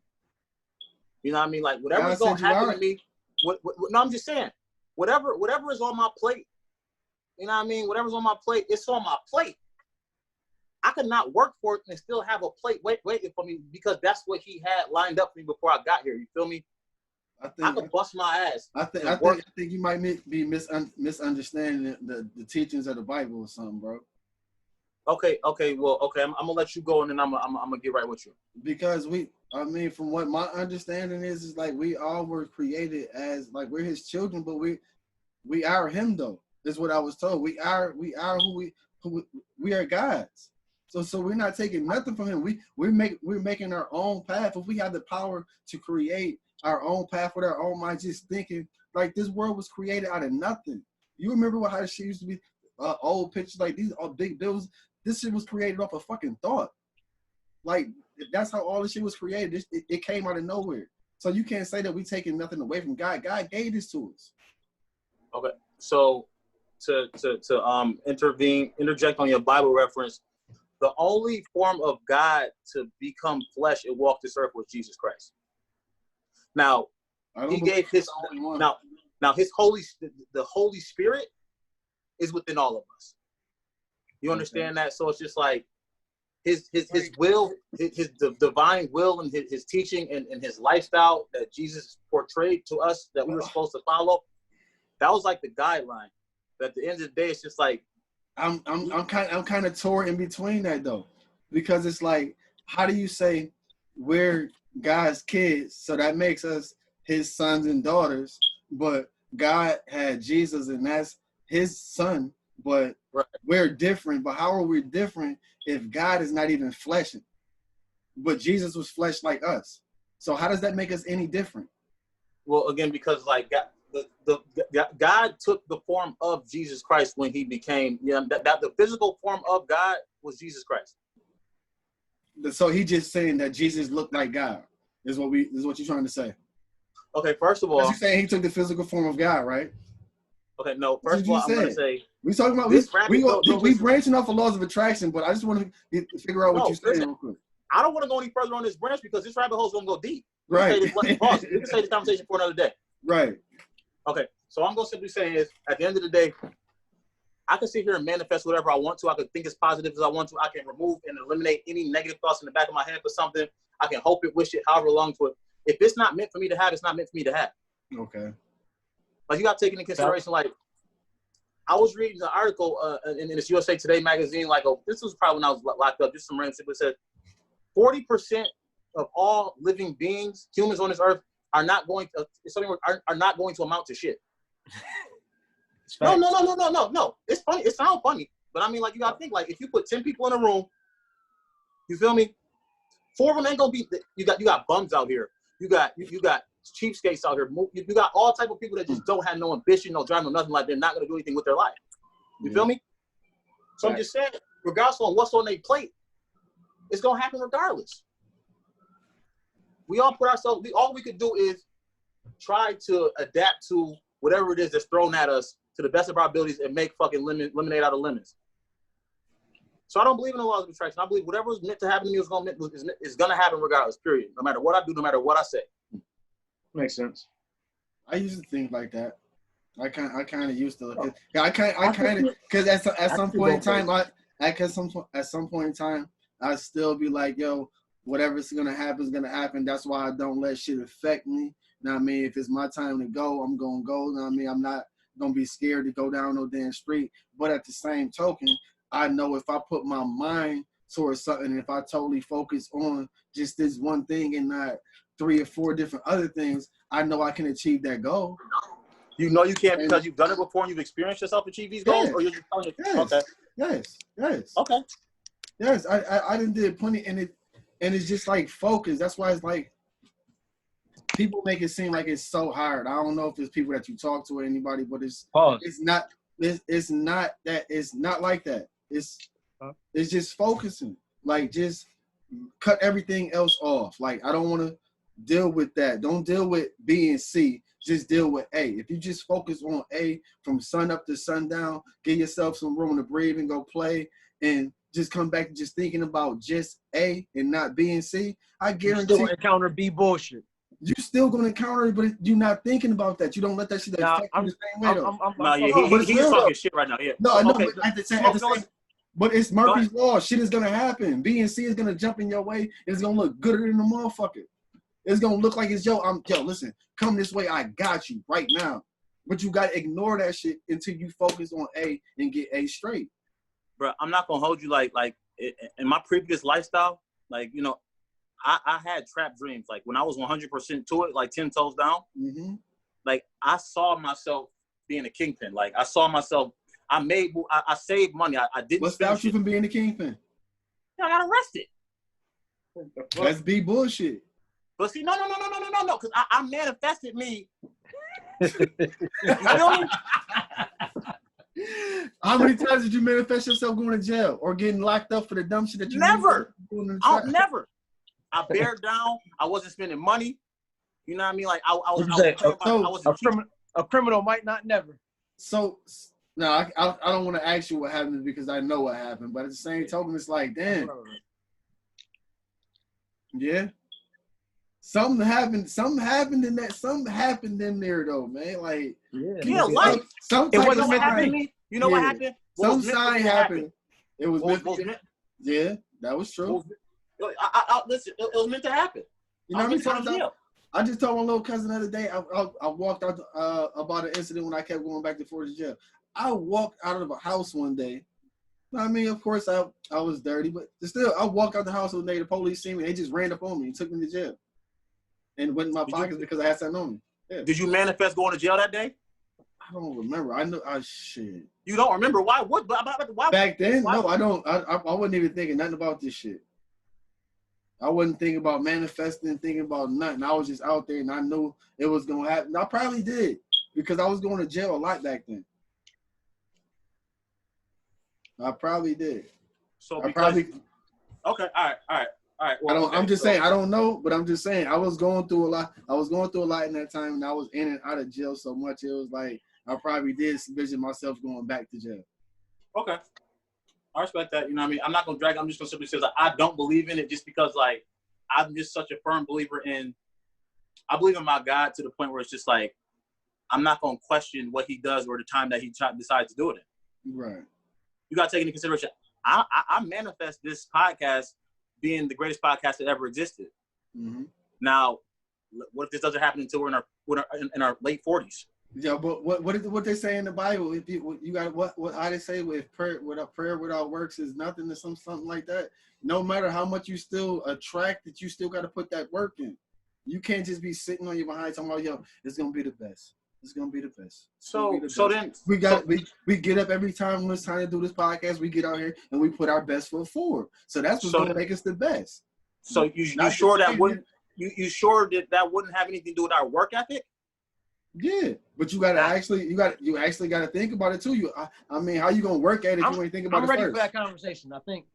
A: You know what I mean? Like, whatever's going to happen to me, no, I'm just saying, whatever is on my plate, you know what I mean? Whatever's on my plate, it's on my plate. I could not work for it and still have a plate waiting for me because that's what he had lined up for me before I got here. You feel me? I could bust my ass.
C: I think you might be misunderstanding the teachings of the Bible or something, bro.
A: Okay. Well, okay. I'm gonna let you go, and then I'm gonna get right with you.
C: Because from what my understanding is like we all were created as like we're his children, but we are him though. Is what I was told. We are who we are gods. So we're not taking nothing from him. We're making our own path. If we have the power to create our own path with our own mind, just thinking like this world was created out of nothing. You remember how shit used to be? Old pictures like these, all big buildings. This shit was created off of fucking thought. Like that's how all this shit was created. It came out of nowhere. So you can't say that we taking nothing away from God. God gave this to us.
A: Okay, so to interject on your Bible reference, the only form of God to become flesh and walk this earth was Jesus Christ. Now he gave his now his the Holy Spirit is within all of us. You understand that? So it's just like his will, his divine will, and his teaching and his lifestyle that Jesus portrayed to us that we were supposed to follow. That was like the guideline. But at the end of the day, it's just like
C: I'm kind of torn in between that though, because it's like, how do you say we're God's kids? So that makes us his sons and daughters, but God had Jesus and that's his son, but
A: right.
C: We're different. But how are we different if God is not even fleshing? But Jesus was flesh like us. So how does that make us any different?
A: Well, again, because like God took the form of Jesus Christ when he became, that the physical form of God was Jesus Christ.
C: So he just saying that Jesus looked like God is what you're trying to say.
A: Okay, first of all,
C: you're saying he took the physical form of God, right?
A: Okay, no. First of all, I'm gonna say
C: we talking about we branching off of laws of attraction, but I just want to figure out what you're saying real quick.
A: I don't want to go any further on this branch because this rabbit hole is gonna go deep.
C: Right.
A: We can say this conversation for another day.
C: Right.
A: Okay. So I'm gonna simply say is at the end of the day, I can sit here and manifest whatever I want to. I can think as positive as I want to. I can remove and eliminate any negative thoughts in the back of my head for something. I can hope it, wish it, however long to it. If it's not meant for me to have, it's not meant for me to have.
C: Okay.
A: Like you got to take into consideration, like I was reading an article in this USA Today magazine, like this was probably when I was locked up, just some random shit, but it said 40% of all living beings, humans on this earth, are not going to are not going to amount to shit. No. It's funny. It sounds funny, but I mean, like you gotta think, like if you put 10 people in a room, you feel me? 4 of them ain't gonna be. You got bums out here. You got cheapskates out here. You got all type of people that just don't have no ambition, no drive, no nothing. Like they're not gonna do anything with their life. You feel me? So I'm just saying, regardless of what's on their plate, it's gonna happen regardless. We all put ourselves. All we could do is try to adapt to whatever it is that's thrown at us to the best of our abilities and make fucking lemonade out of lemons. So I don't believe in the laws of attraction. I believe whatever is meant to happen to me is gonna happen regardless. Period. No matter what I do, no matter what I say.
B: Makes sense.
C: I used to think like that. I kind of used to. Yeah, I kind of because at some point in time, at some point in time, I still be like, yo, whatever's gonna happen is gonna happen. That's why I don't let shit affect me. Now I mean, if it's my time to go, I'm gonna go. Now I mean, I'm not gonna be scared to go down no damn street. But at the same token, I know if I put my mind towards something, if I totally focus on just this one thing and not 3 or 4 different other things, I know I can achieve that goal.
A: You know you can't because you've done it before and you've experienced yourself achieve these goals, or you're just telling it.
C: Yes.
A: Okay.
C: Yes.
A: Okay.
C: Yes, I done did plenty, and it's just like focus. That's why it's like people make it seem like it's so hard. I don't know if it's people that you talk to or anybody, but it's not like that. It's just focusing. Like just cut everything else off. Like I don't want to deal with that. Don't deal with B and C. Just deal with A. If you just focus on A from sun up to sundown, give yourself some room to breathe and go play, and just come back to just thinking about just A and not B and C, I guarantee
B: you still encounter B bullshit.
C: You still gonna encounter it, but you're not thinking about that. You don't let that shit affect you the same way though.
A: He's talking shit right now. Yeah.
C: No, okay. At the same, but it's Murphy's Law. Shit is gonna happen. B and C is gonna jump in your way. It's gonna look gooder than the motherfucker. It's gonna look like it's yo, listen, come this way, I got you right now. But you gotta ignore that shit until you focus on A and get A straight.
A: bro, I'm not gonna hold you like in my previous lifestyle, like, you know, I had trap dreams. Like when I was 100% to it, like 10 toes down, like I saw myself being a kingpin. Like I saw myself, I saved money. I didn't.
C: What stopped you from being a kingpin?
A: I got arrested.
C: That's be bullshit.
A: But see, no, because I manifested me. You feel me?
C: How many times did you manifest yourself going to jail or getting locked up for the dumb shit that you
A: never? Never. I bared down. I wasn't spending money. You know what I mean? Like I was
B: a criminal might not never.
C: So no, I don't want to ask you what happened because I know what happened. But at the same token, it's like, damn. Yeah. Something happened in that. Something happened in there though, man. Like
A: life.
C: It wasn't
A: what happened to me. You know what happened?
C: Some sign happened. It was yeah, that was true.
A: Listen, it was meant to happen.
C: You know how many times I just told my little cousin the other day, I walked out about an incident when I kept going back and forth to jail. I walked out of a house one day. I mean, of course, I was dirty, but still, I walked out the house one day, the police seen me, they just ran up on me and took me to jail. And went in my pockets because I had something on me. Yeah.
A: Did you manifest going to jail that day?
C: I don't remember. I know. Shit.
A: You don't remember? Why? Why?
C: Back then, no, I don't. I wasn't even thinking nothing about this shit. I wasn't thinking about manifesting, thinking about nothing. I was just out there, and I knew it was gonna happen. I probably did because I was going to jail a lot back then. I probably did.
A: So okay, all right. Well,
C: I'm just saying. I don't know, but I'm just saying. I was going through a lot. I was going through a lot in that time, and I was in and out of jail so much. It was like I probably did envision myself going back to jail.
A: Okay, I respect that. You know what I mean? I'm not gonna drag. I'm just gonna simply say that I don't believe in it, just because like I'm just such a firm believer in. I believe in my God to the point where it's just like I'm not gonna question what He does or the time that He decides to do it in.
C: Right.
A: You gotta take into consideration. I manifest this podcast being the greatest podcast that ever existed.
C: Mm-hmm.
A: Now, what if this doesn't happen until we're in our late 40s?
C: Yeah, but what they say in the Bible? If you got what how they say with prayer without works is nothing, or something like that. No matter how much you still attract it, you still got to put that work in. You can't just be sitting on your behind talking about, yo, it's gonna be the best. It's gonna be the best. So
A: then
C: we get up every time when it's time to do this podcast. We get out here and we put our best foot forward. So that's what's gonna make us the best.
A: So you sure that wouldn't have anything to do with our work ethic?
C: Yeah, but you actually got to think about it too. I mean, how you gonna work at it if you ain't think about it first?
B: I'm ready for that conversation. I think.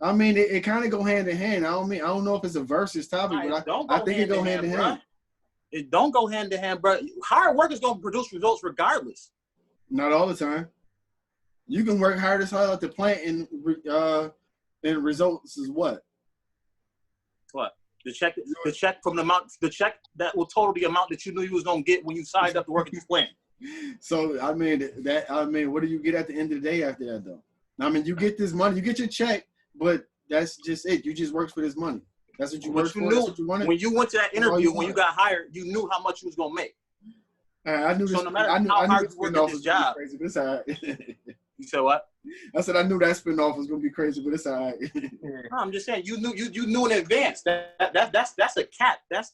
C: I mean, it kind of go hand in hand. I don't know if it's a versus topic, but I think it go hand in hand.
A: It don't go hand in hand, bro. Hard work is gonna produce results regardless.
C: Not all the time. You can work hard as hell at the plant, and results is what?
A: What? The check from the amount, the check that will total the amount that you knew you was gonna get when you signed up to work at this plant.
C: So I mean, what do you get at the end of the day after that, though? I mean, you get this money, you get your check, but that's just it. You just work for this money. That's what you work for. That's what you wanted.
A: When you went to that interview, when you got hired, you knew how much you was gonna make.
C: I knew this.
A: So no matter how hard you work at this job,
C: crazy, but it's all right.
A: You said what?
C: I said I knew that spinoff was gonna be crazy, but it's all right.
A: No, I'm just saying you knew in advance. That's a cap. That's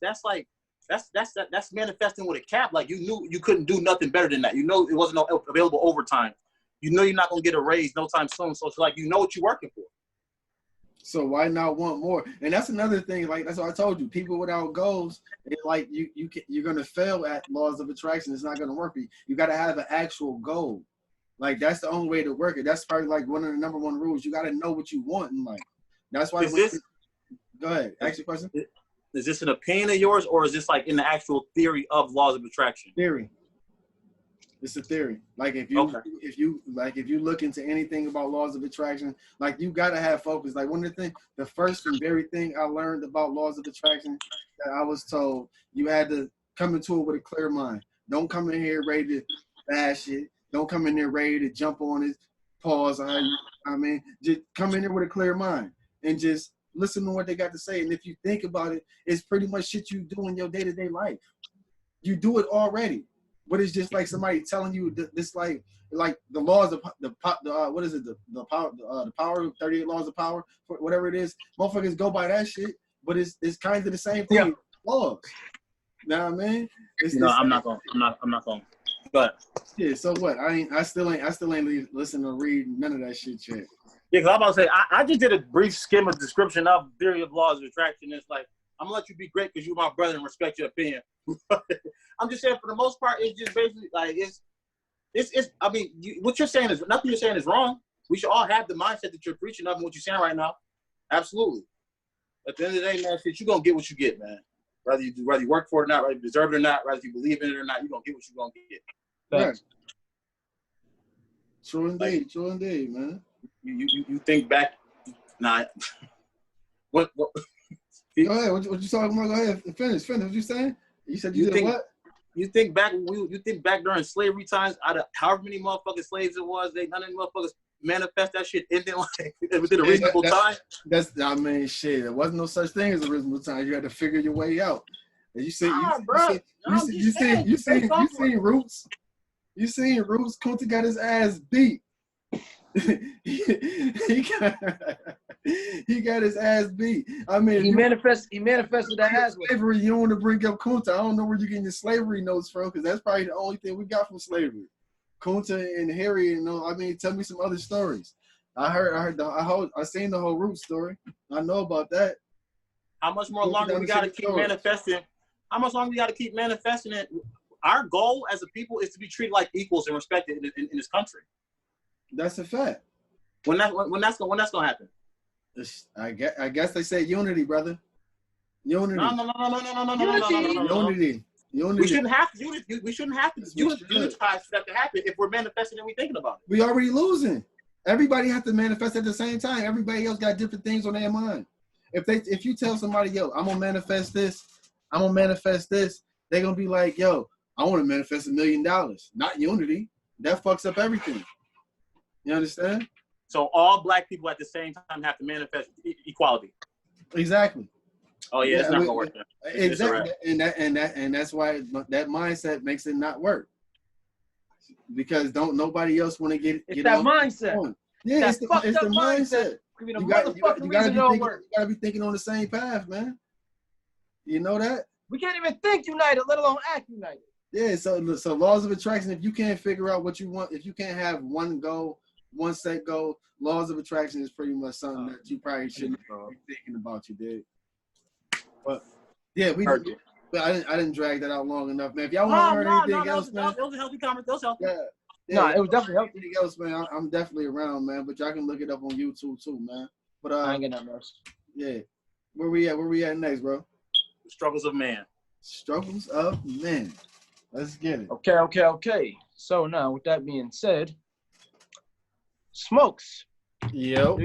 A: manifesting with a cap. Like you knew you couldn't do nothing better than that. You know it wasn't no available overtime. You know you're not gonna get a raise no time soon. So it's like you know what you're working for.
C: So why not want more? And that's another thing. Like that's what I told you. People without goals, it's like you're gonna fail at laws of attraction. It's not gonna work for you. You gotta have an actual goal. Like that's the only way to work it. That's probably like one of the number one rules. You gotta know what you want in life. That's why. Go ahead. Ask your question.
A: Is this an opinion of yours, or is this like in the actual theory of laws of attraction?
C: Theory. It's a theory. Like if you look into anything about laws of attraction, like you gotta have focus. Like one of the first and very thing I learned about laws of attraction that I was told, you had to come into it with a clear mind. Don't come in here ready to bash it. Don't come in there ready to jump on it. Pause. Just come in there with a clear mind and just listen to what they got to say. And if you think about it, it's pretty much shit you do in your day-to-day life. You do it already. but it's just like somebody telling you this, like the laws of what is it, the power 38 laws of power, whatever it is. Motherfuckers go by that shit, but it's kind of the same thing.
B: Yeah.
C: Laws. Know what I mean?
A: I'm not going. But
C: yeah, so what? I still ain't listen or read none of that shit yet.
A: yeah, because I'm about to say I just did a brief skim of description of theory of laws of attraction. It's like I'm gonna let you be great because you're my brother and respect your opinion. I'm just saying for the most part, it's just basically like it's. I mean, what you're saying is nothing you're saying is wrong. We should all have the mindset that you're preaching of and what you're saying right now. Absolutely. At the end of the day, man, shit, you're gonna get what you get, man. Whether you work for it or not, whether you deserve it or not, whether you believe in it or not, you're gonna get what you're gonna get.
C: Right. True indeed, man.
A: You think back, nah. What?
C: Go ahead. What you talking about? Go ahead. Finish. What you saying? You said you did what?
A: You think back during slavery times, out of however many motherfucking slaves it was, none of them motherfuckers manifest that shit ending like within a reasonable time.
C: I mean, shit. There wasn't no such thing as a reasonable time. You had to figure your way out. And you seen Roots. You seen Roots. Kunta got his ass beat. he got his ass beat. I mean,
B: he manifested that ass.
C: Slavery. You don't want to bring up Kunta. I don't know where you're getting your slavery notes from, because that's probably the only thing we got from slavery. Kunta and Harry, I mean, tell me some other stories. I seen the whole Roots story. I know about that.
A: How much more longer we got to keep manifesting? How much longer we got to keep manifesting it? Our goal as a people is to be treated like equals and respected in this country.
C: That's a fact.
A: When that's gonna happen?
C: I guess they say unity, brother. Unity.
A: No.
C: Unity.
A: We shouldn't have to unitize for that to happen if we're manifesting and we're thinking about it.
C: We already losing. Everybody has to manifest at the same time. Everybody else got different things on their mind. If you tell somebody, yo, I'm gonna manifest this, they're gonna be like, yo, I want to manifest $1 million. Not unity. That fucks up everything. You understand?
A: So all black people at the same time have to manifest equality.
C: Exactly.
A: Oh yeah, it's not gonna work.
C: Exactly, and that's why that mindset makes it not work. Because nobody else want to get
B: that mindset.
C: On. Yeah, it's the mindset. You gotta be thinking on the same path, man. You know that?
B: We can't even think united, let alone act united.
C: Yeah, so laws of attraction, if you can't figure out what you want, if you can't have one goal, one set goal, laws of attraction is pretty much something that you probably shouldn't be thinking about, you dig? But yeah, but I didn't drag that out long enough, man. If y'all want to learn anything else, man.
A: It was a healthy conversation.
C: Yeah,
B: it was definitely healthy.
C: Anything else, man? I'm definitely around, man. But y'all can look it up on YouTube too, man. But
B: I ain't getting that much.
C: Yeah. Where we at next, bro?
A: The struggles of man.
C: Struggles of man. Let's get it.
B: Okay. So now, with that being said, Smokes.
C: Yo.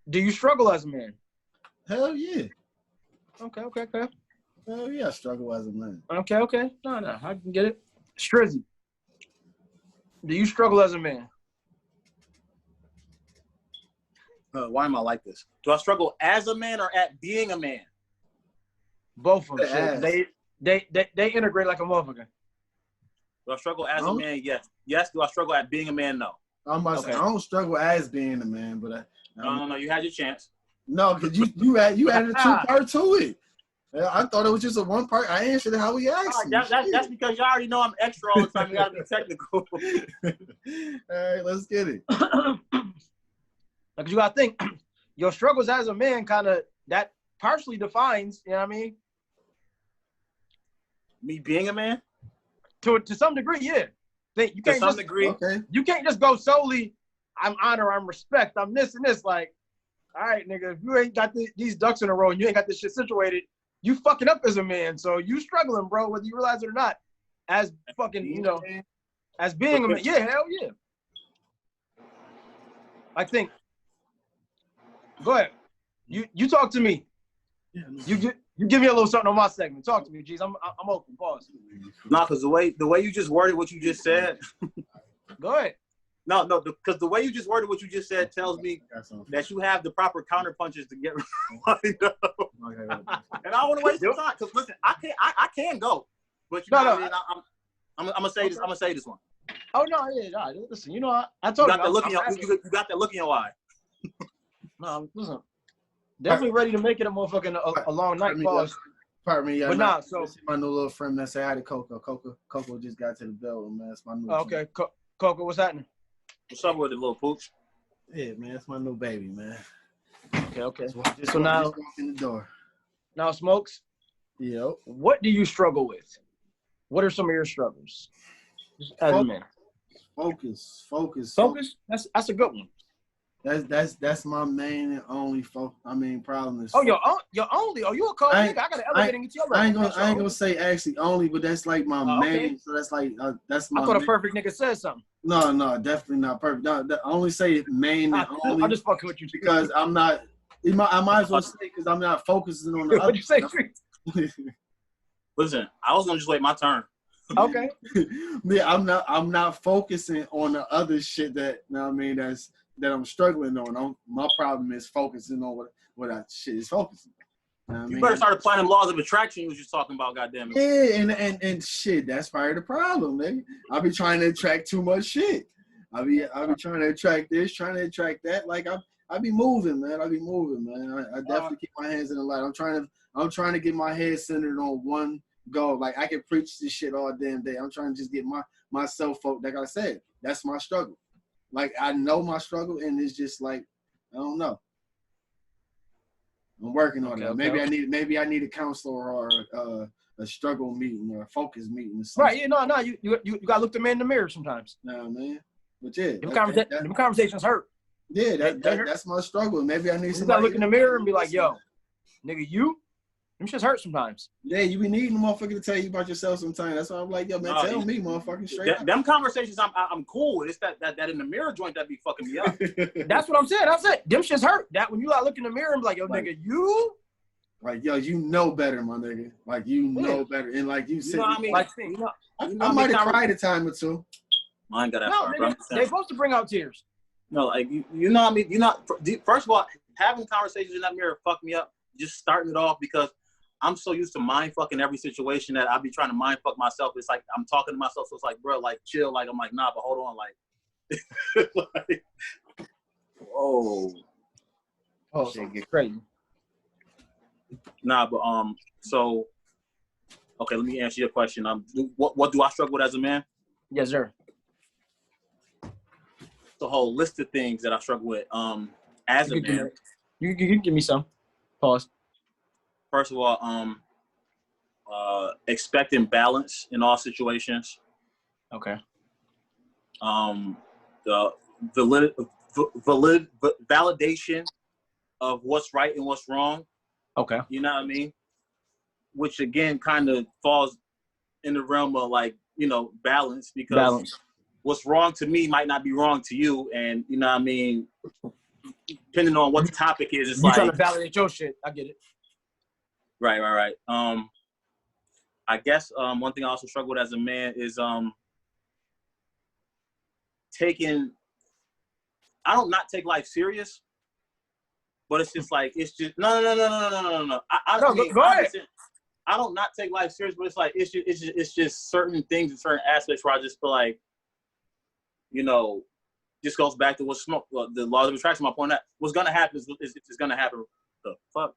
B: Do you struggle as a man?
C: Hell yeah.
B: Okay.
C: Hell yeah, I struggle as a man.
B: Okay. No, I can get it. Strizzy. Do you struggle as a man?
A: Why am I like this? Do I struggle as a man or at being a man?
B: Both of them. They integrate like a motherfucker.
A: Do I struggle as a man? Yes. Yes. Do I struggle at being a man? No.
C: I'm about to say, I don't struggle as being a man, but
A: No. You had your chance.
C: No, because you added a 2-part to it. I thought it was just a 1-part. I answered it how we asked.
A: That's because y'all already know I'm extra all the time. You gotta be technical.
C: All right, let's get it.
B: Because you gotta think, your struggles as a man kind of that partially defines. You know what I mean?
A: Me being a man.
B: To some degree, yeah. You can't
A: to some degree.
C: Okay.
B: You can't just go solely, I'm honor, I'm respect, I'm this and this. Like, all right, nigga, if you ain't got these ducks in a row and you ain't got this shit situated, you fucking up as a man. So you struggling, bro, whether you realize it or not. As fucking, as being a man. Yeah, hell yeah. I think. Go ahead. You talk to me.
C: Yeah,
B: you give me a little something on my segment. Talk to me, G's. I'm open. Pause.
A: No, because the way you just worded what you just said.
B: Go ahead.
A: No, because the way you just worded what you just said tells me that you have the proper counter punches to get right up. And I don't want to waste your time. Because listen, I can go, but I'm gonna say this. I'm gonna say this one.
B: Oh no, yeah, nah, listen. You know, I told you.
A: You got that look in your eye.
B: No, listen. Definitely ready to make it a motherfucking a long night.
C: Pardon me, yeah.
B: But nah, so
C: my new little friend that say hi to Coco. Coco just got to the building, man. It's my new.
B: Okay, Coco, what's happening?
A: What's up with it, little pooch?
C: Yeah, man, it's my new baby, man.
B: Okay.
C: So now, just walk in the door.
B: Now, Smokes.
C: Yep.
B: What do you struggle with? What are some of your struggles as a man?
C: Focus.
B: That's a good one.
C: That's my main and only problem is.
B: Oh, your only? Oh, you a cold nigga? I gotta elevate and get your level.
C: I ain't gonna say actually only, but that's like my main. Okay. So that's like that's my.
B: I thought a perfect nigga said something.
C: No, definitely not perfect. No, I only say main and only.
B: I'm just fucking with you
C: because I'm not. I might as well say because I'm not focusing on the other.
B: What'd you say?
A: Listen, I was gonna just wait my turn.
B: Okay.
C: Yeah, I'm not focusing on the other shit that that I'm struggling on. My problem is focusing on what that shit is focusing on.
A: You better start applying laws of attraction you was just talking about, goddamn it.
C: Yeah, and shit, that's probably the problem, man. I be trying to attract too much shit. I be trying to attract this, trying to attract that. Like I be moving, man. I definitely keep my hands in the light. I'm trying to get my head centered on one goal. Like I can preach this shit all damn day. I'm trying to just get myself focused. Like I said, that's my struggle. Like I know my struggle, and it's just like I don't know. I'm working on that. Maybe I need a counselor or a struggle meeting or a focus meeting or something.
B: Right? Yeah, you gotta look the man in the mirror sometimes.
C: Nah, man. But yeah,
B: them conversations hurt.
C: Yeah, that's my struggle. Maybe I need somebody.
B: You gotta look in the mirror and be like, "Yo, nigga, them shits hurt sometimes."
C: Yeah, you be needing a motherfucker to tell you about yourself sometimes. That's why I'm like, yo, man, tell me, motherfucking straight up.
A: Them conversations I'm cool with. It's that in the mirror joint that be fucking me up.
B: That's what I'm saying. That's it. Them shits hurt. That when you gotta look in the mirror and be like, yo, nigga, you.
C: Like, yo, you know better, my nigga. Like, you know better. And like you said,
A: you know what I mean? Like,
C: I might have cried a time or two.
A: Mine got that far,
B: nigga, they're supposed to bring out tears.
A: No, like, you know what I mean? You're not, first of all, having conversations in that mirror fucked me up. Just starting it off because I'm so used to mind fucking every situation that I be trying to mind fuck myself. It's like I'm talking to myself, so it's like, bro, like chill. Like I'm like, nah, but hold on, like, like
B: oh, shit get crazy.
A: Nah, but so okay, let me answer your question. What do I struggle with as a man?
B: Yes, sir.
A: The whole list of things that I struggle with. As a man,
B: you can give me some. Pause.
A: First of all, expecting balance in all situations.
B: Okay.
A: The validation of what's right and what's wrong.
B: Okay.
A: You know what I mean? Which again kind of falls in the realm of like, balance because what's wrong to me might not be wrong to you. And you know what I mean? Depending on what the topic is, it's like.
B: You're trying to validate your shit. I get it.
A: Right. I guess one thing I also struggle with as a man is I don't not take life serious, but it's just like no. I don't not take life serious, but it's like it's just certain things and certain aspects where I just feel like, just goes back to the laws of attraction. My point that what's gonna happen is gonna happen. The fuck.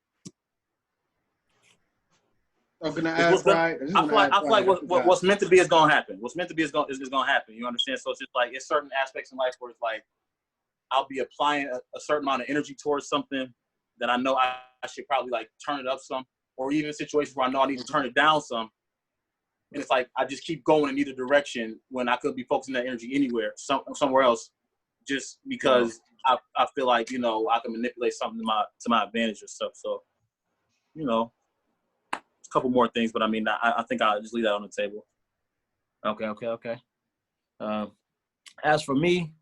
C: I'm gonna ask right.
A: I feel like what's meant to be is gonna happen. What's meant to be is gonna happen. You understand? So it's just like it's certain aspects in life where it's like I'll be applying a certain amount of energy towards something that I know I should probably like turn it up some, or even situations where I know I need to turn it down some. And it's like I just keep going in either direction when I could be focusing that energy anywhere, somewhere else, just because I feel like I can manipulate something to my advantage or stuff. So, a couple more things, but I mean, I think I'll just leave that on the table.
B: Okay. As for me,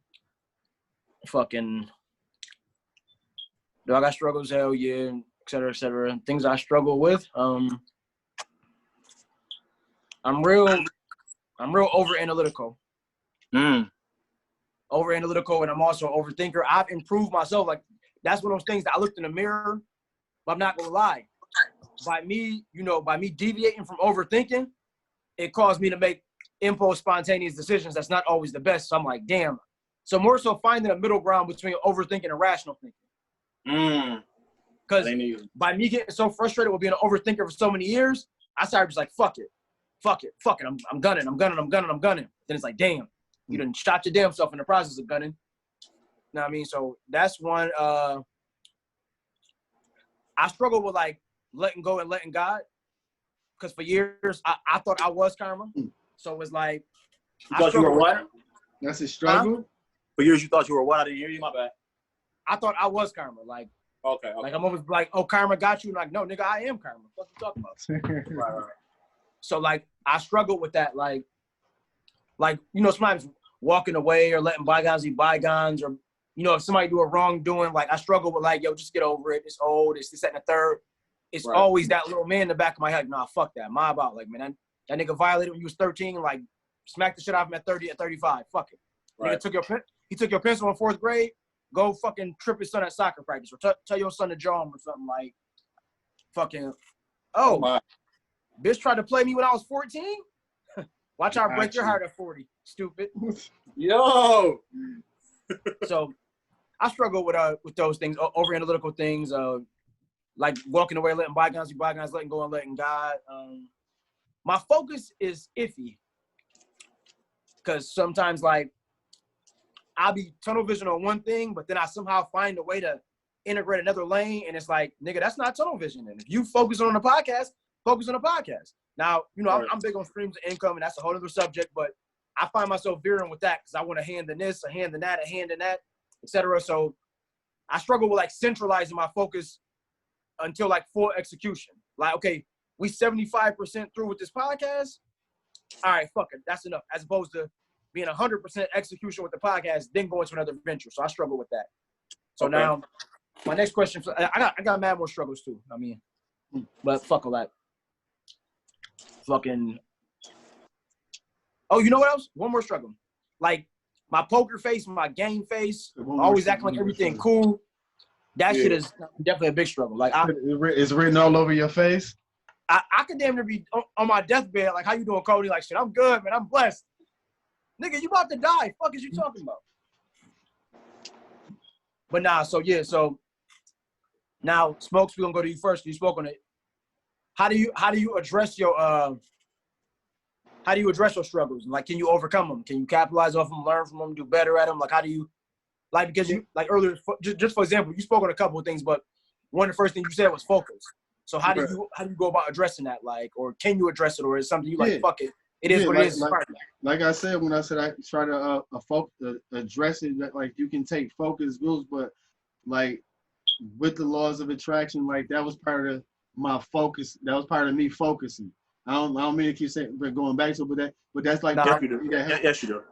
B: fucking, do I got struggles? Hell yeah, et cetera. Things I struggle with. I'm real over analytical. Over analytical, and I'm also an overthinker. I've improved myself. Like that's one of those things that I looked in the mirror, but I'm not gonna lie. By me deviating from overthinking, it caused me to make impulse, spontaneous decisions, that's not always the best. So I'm like, damn. So more so finding a middle ground between overthinking and rational thinking. Because by me getting so frustrated with being an overthinker for so many years, I started just like, fuck it. I'm gunning. Then it's like, damn, you done shot your damn self in the process of gunning. You know what I mean? So that's one. I struggle with like letting go and letting God. Because for years, I thought I was karma. So it's like,
A: you thought you were what?
C: That's a struggle?
A: For years, you thought you were what? I didn't hear you, my bad.
B: I thought I was karma. Like,
A: okay.
B: Like, I'm always like, oh, karma got you. Like, no, nigga, I am karma. What you talking about? Right. So, like, I struggle with that. Like, you know, sometimes walking away or letting bygones be bygones, or, you know, if somebody do a wrongdoing, like, I struggle with, like, yo, just get over it. It's old. It's this, that, and the third. It's always that little man in the back of my head. Nah, fuck that. My about, like, man, that nigga violated when you was 13, like, smack the shit out of him at 30, at 35. Fuck it. Right. Nigga took your pencil in 4th grade. Go fucking trip his son at soccer practice, or tell your son to draw him or something, like, fucking, bitch tried to play me when I was 14? Watch out, break your heart at 40, stupid.
A: Yo!
B: So I struggle with those things, over analytical things, like walking away, letting bygones be bygones, letting go and letting God. My focus is iffy, because sometimes, like, I'll be tunnel vision on one thing, but then I somehow find a way to integrate another lane, and it's like, nigga, that's not tunnel vision. And if you focus on the podcast, focus on the podcast. Now, you know, I'm big on streams of income, and that's a whole other subject, but I find myself veering with that because I want a hand in this, a hand in that, a hand in that, etc. So I struggle with, like, centralizing my focus until, like, full execution. Like, okay, we 75% through with this podcast. All right, fuck it, that's enough. As opposed to being 100% execution with the podcast, then go into another venture. So I struggle with that. So now, my next question, I got mad more struggles too. I mean, but fuck all that. Fucking. Oh, you know what else? One more struggle. Like, my poker face, my game face, always acting like everything cool. That shit is definitely a big struggle. Like,
C: it's written all over your face.
B: I could damn near be on my deathbed. Like, how you doing, Cody? Like, shit, I'm good, man. I'm blessed. Nigga, you about to die. Fuck is you talking about? But nah, so now, Smokes, we're gonna go to you first. You spoke on it. How do you address your struggles? Like, can you overcome them? Can you capitalize off them, learn from them, do better at them? Like, how do you, like, because you, like, earlier, just for example, you spoke on a couple of things, but one of the first things you said was focus. So how do you go about addressing that? Like, or can you address it, or is it something you like, fuck it? It is what it is.
C: Like I said, when I said I try to address it, that, like, you can take focus rules, but, like, with the laws of attraction, like, that was part of my focus. That was part of me focusing. I don't mean to keep saying, but going back to it, but that's like,
A: yes, you do.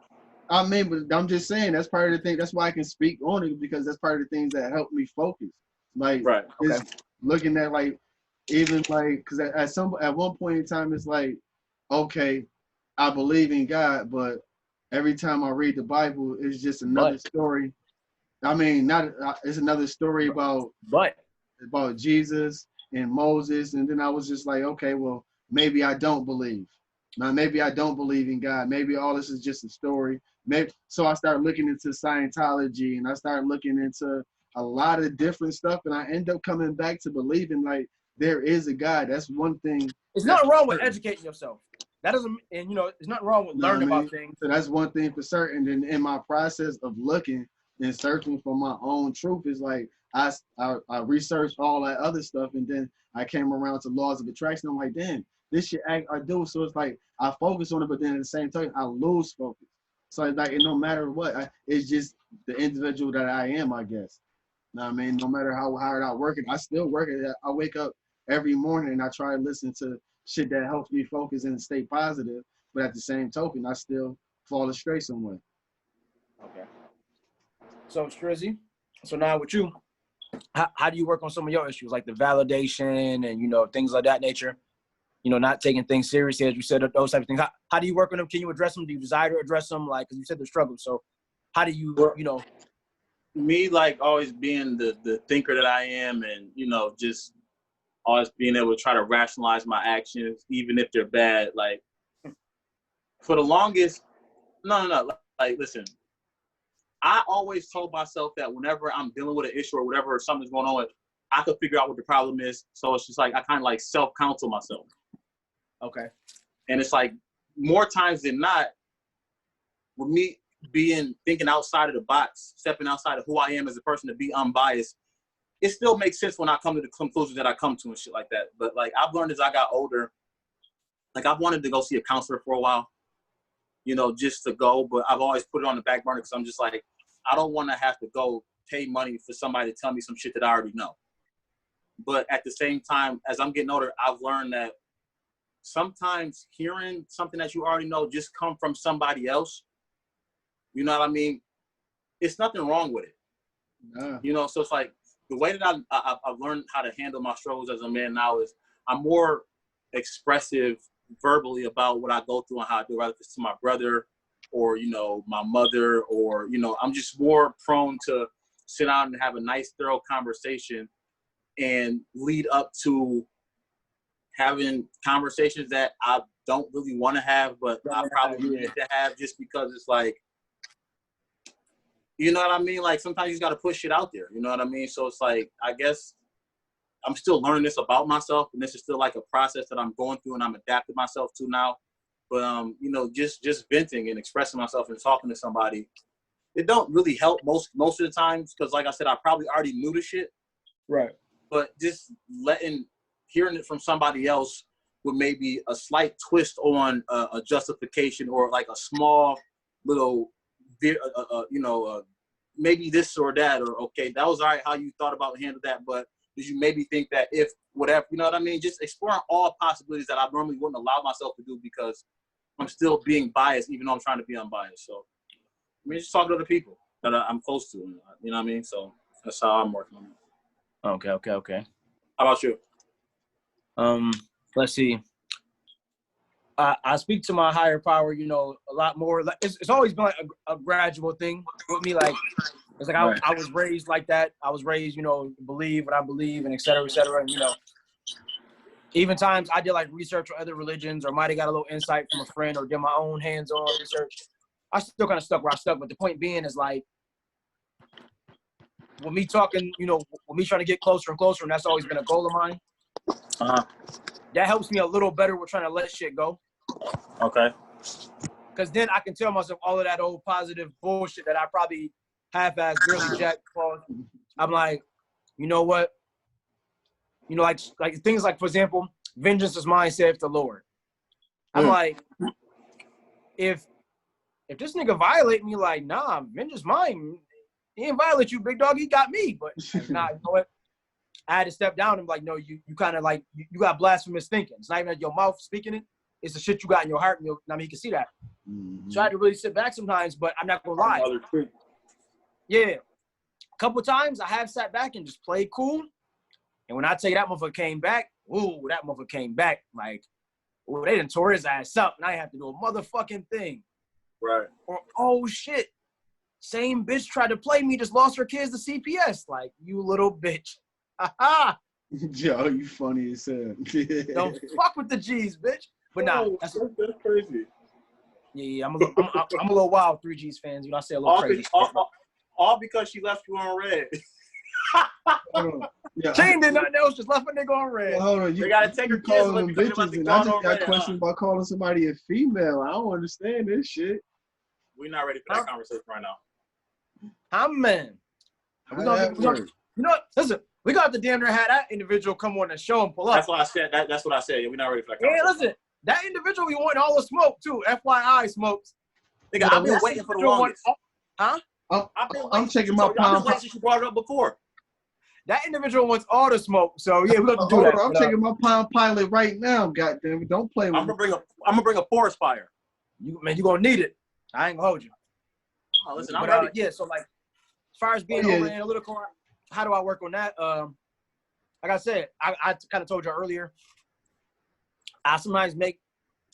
C: I mean, but I'm just saying that's part of the thing. That's why I can speak on it, because that's part of the things that help me focus. Like, looking at, like, even, like, because at one point in time, it's like, okay, I believe in God, but every time I read the Bible, it's just another story. I mean, it's another story about Jesus and Moses, and then I was just like, okay, well, maybe I don't believe. Now, maybe I don't believe in God. Maybe all this is just a story. So I started looking into Scientology, and I started looking into a lot of different stuff, and I end up coming back to believing, like, there is a God. That's one thing.
B: There's nothing wrong with educating yourself. That doesn't, and, you know, there's nothing wrong with learning about things.
C: So that's one thing for certain. And in my process of looking and searching for my own truth, is like, I researched all that other stuff, and then I came around to laws of attraction. I'm like, damn, this shit I do. So it's like, I focus on it, but then at the same time, I lose focus. So it's like, no matter what, it's just the individual that I am, I guess. You know what I mean? No matter how hard I work it, I still work it. I wake up every morning and I try to listen to shit that helps me focus and stay positive, but at the same token, I still fall astray somewhere.
B: Okay. So, Strizzy, so now with you, how do you work on some of your issues, like the validation and, you know, things like that nature? You know, not taking things seriously, as you said, those type of things. How do you work on them? Can you address them? Do you desire to address them? Like, because you said the struggle. So how do you, you know?
A: Me, like, always being the thinker that I am, and, you know, just always being able to try to rationalize my actions, even if they're bad. Like, For the longest, no. Like, listen, I always told myself that whenever I'm dealing with an issue or whatever, something's going on, I could figure out what the problem is. So it's just like I kind of like self-counsel myself.
B: Okay.
A: And it's like more times than not, with me thinking outside of the box, stepping outside of who I am as a person to be unbiased, it still makes sense when I come to the conclusions that I come to and shit like that. But like I've learned as I got older, like I've wanted to go see a counselor for a while, you know, just to go, but I've always put it on the back burner because I'm just like, I don't want to have to go pay money for somebody to tell me some shit that I already know. But at the same time, as I'm getting older, I've learned that sometimes hearing something that you already know just come from somebody else, you know what I mean? It's nothing wrong with it.
C: Nah.
A: You know, so it's like the way that I've learned how to handle my struggles as a man now is I'm more expressive verbally about what I go through and how I do, whether it's to my brother or, you know, my mother, or, you know, I'm just more prone to sit down and have a nice, thorough conversation and lead up to having conversations that I don't really want to have, but I probably need to have just because it's like, you know what I mean? Like sometimes you just got to push it out there, you know what I mean? So it's like, I guess I'm still learning this about myself, and this is still like a process that I'm going through and I'm adapting myself to now. But, you know, just venting and expressing myself and talking to somebody, it don't really help most of the times because, like I said, I probably already knew the shit.
B: Right.
A: But just hearing it from somebody else with maybe a slight twist on a justification or like a small little, maybe this or that, or okay, that was all right how you thought about handling that, but did you maybe think that if whatever, you know what I mean? Just exploring all possibilities that I normally wouldn't allow myself to do because I'm still being biased, even though I'm trying to be unbiased. So, I mean, just talking to other people that I'm close to, you know what I mean? So that's how I'm working on it.
B: Okay.
A: How about you?
B: Let's see. I speak to my higher power, you know, a lot more. It's always been like a gradual thing with me. Like, it's like I was raised like that. I was raised, you know, believe what I believe and et cetera, et cetera. And, you know, even times I did like research on other religions or might have got a little insight from a friend or did my own hands-on research. I still kind of stuck where I stuck. But the point being is like, with me talking, you know, with me trying to get closer and closer, and that's always been a goal of mine. That helps me a little better with trying to let shit go.
A: Okay.
B: Because then I can tell myself all of that old positive bullshit that I probably half-assed, barely jacked. I'm like, you know what? You know, like things like, for example, vengeance is mine, saith the Lord. I'm like, if this nigga violate me, like, nah, vengeance mine. He didn't violate you, big dog. He got me. But nah, you know what? I had to step down and be like, no, you kind of like, you got blasphemous thinking. It's not even your mouth speaking it. It's the shit you got in your heart. And I mean, you can see that. Mm-hmm. So I had to really sit back sometimes, but I'm not going to lie. Yeah. A couple of times I have sat back and just played cool. And when I tell you that motherfucker came back, that motherfucker came back. Like, they done tore his ass up and I have to do a motherfucking thing.
A: Right.
B: Or, oh, shit. Same bitch tried to play me, just lost her kids to CPS. Like, you little bitch. Ha-ha.
C: Yo, you funny as hell.
B: Don't fuck with the G's, bitch. But nah, that's
A: crazy.
B: Yeah, I'm a little wild 3G's fans. You know, I say a little crazy.
A: All because she left you on red.
B: She ain't did nothing else, just left a nigga on red.
C: Well, hold on,
A: you gotta take her kids with you.
C: Bitches, and I just got questions about calling somebody a female. I don't understand this shit.
A: We're not ready for that conversation right now.
B: Man. You know what? Listen, we got the damn near had that individual come on and show and pull up.
A: That's what I said. That's what I said. We're not ready for that conversation.
B: Yeah, listen. That individual, we want all the smoke, too. FYI, smokes.
A: Nigga, I've been waiting for the longest.
B: Huh?
C: I'm checking my palm.
A: I've been waiting since you brought it up before.
B: That individual wants all the smoke. So, yeah, we're going to do that.
C: I'm checking my Palm Pilot right now, goddamn. Don't play with me.
A: I'm gonna bring a forest fire.
B: You're going to need it. I ain't going to hold you.
A: Oh, listen, I'm ready.
B: Yeah, so, like, as far as being over analytical, how do I work on that? Like I said, I kind of told you earlier, I sometimes make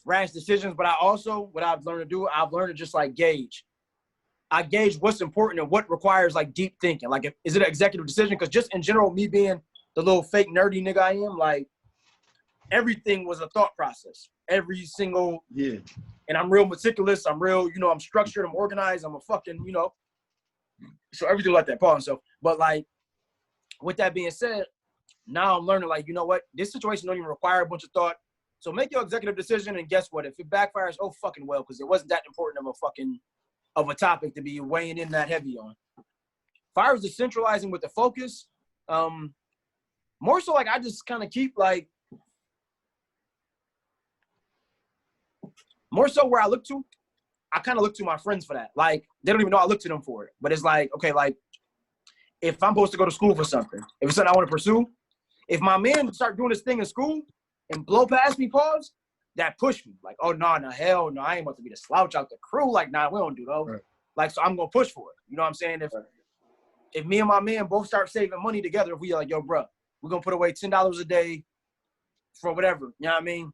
B: rash decisions, but I also, what I've learned to do, I've learned to just like gauge. I gauge what's important and what requires like deep thinking. Like, is it an executive decision? Because just in general, me being the little fake nerdy nigga I am, like everything was a thought process. Every single, and I'm real meticulous. I'm real, I'm structured. I'm organized. I'm a fucking, so everything like that. Pause. So, but like, with that being said, now I'm learning, like, you know what? This situation don't even require a bunch of thought. So make your executive decision, and guess what? If it backfires, oh fucking well, because it wasn't that important of a topic to be weighing in that heavy on. Fire is decentralizing with the focus. More so, like, I just kind of keep, like, more so where I look to, I kind of look to my friends for that. Like, they don't even know I look to them for it. But it's like, okay, like, if I'm supposed to go to school for something, if it's something I want to pursue, if my man start doing this thing in school and blow past me, pause, that push me. Like, oh, no, hell no, I ain't about to be the slouch out the crew. Like, nah, we don't do those. Right. Like, so I'm going to push for it. You know what I'm saying? If me and my man both start saving money together, if we are like, yo, bro, we're going to put away $10 a day for whatever. You know what I mean?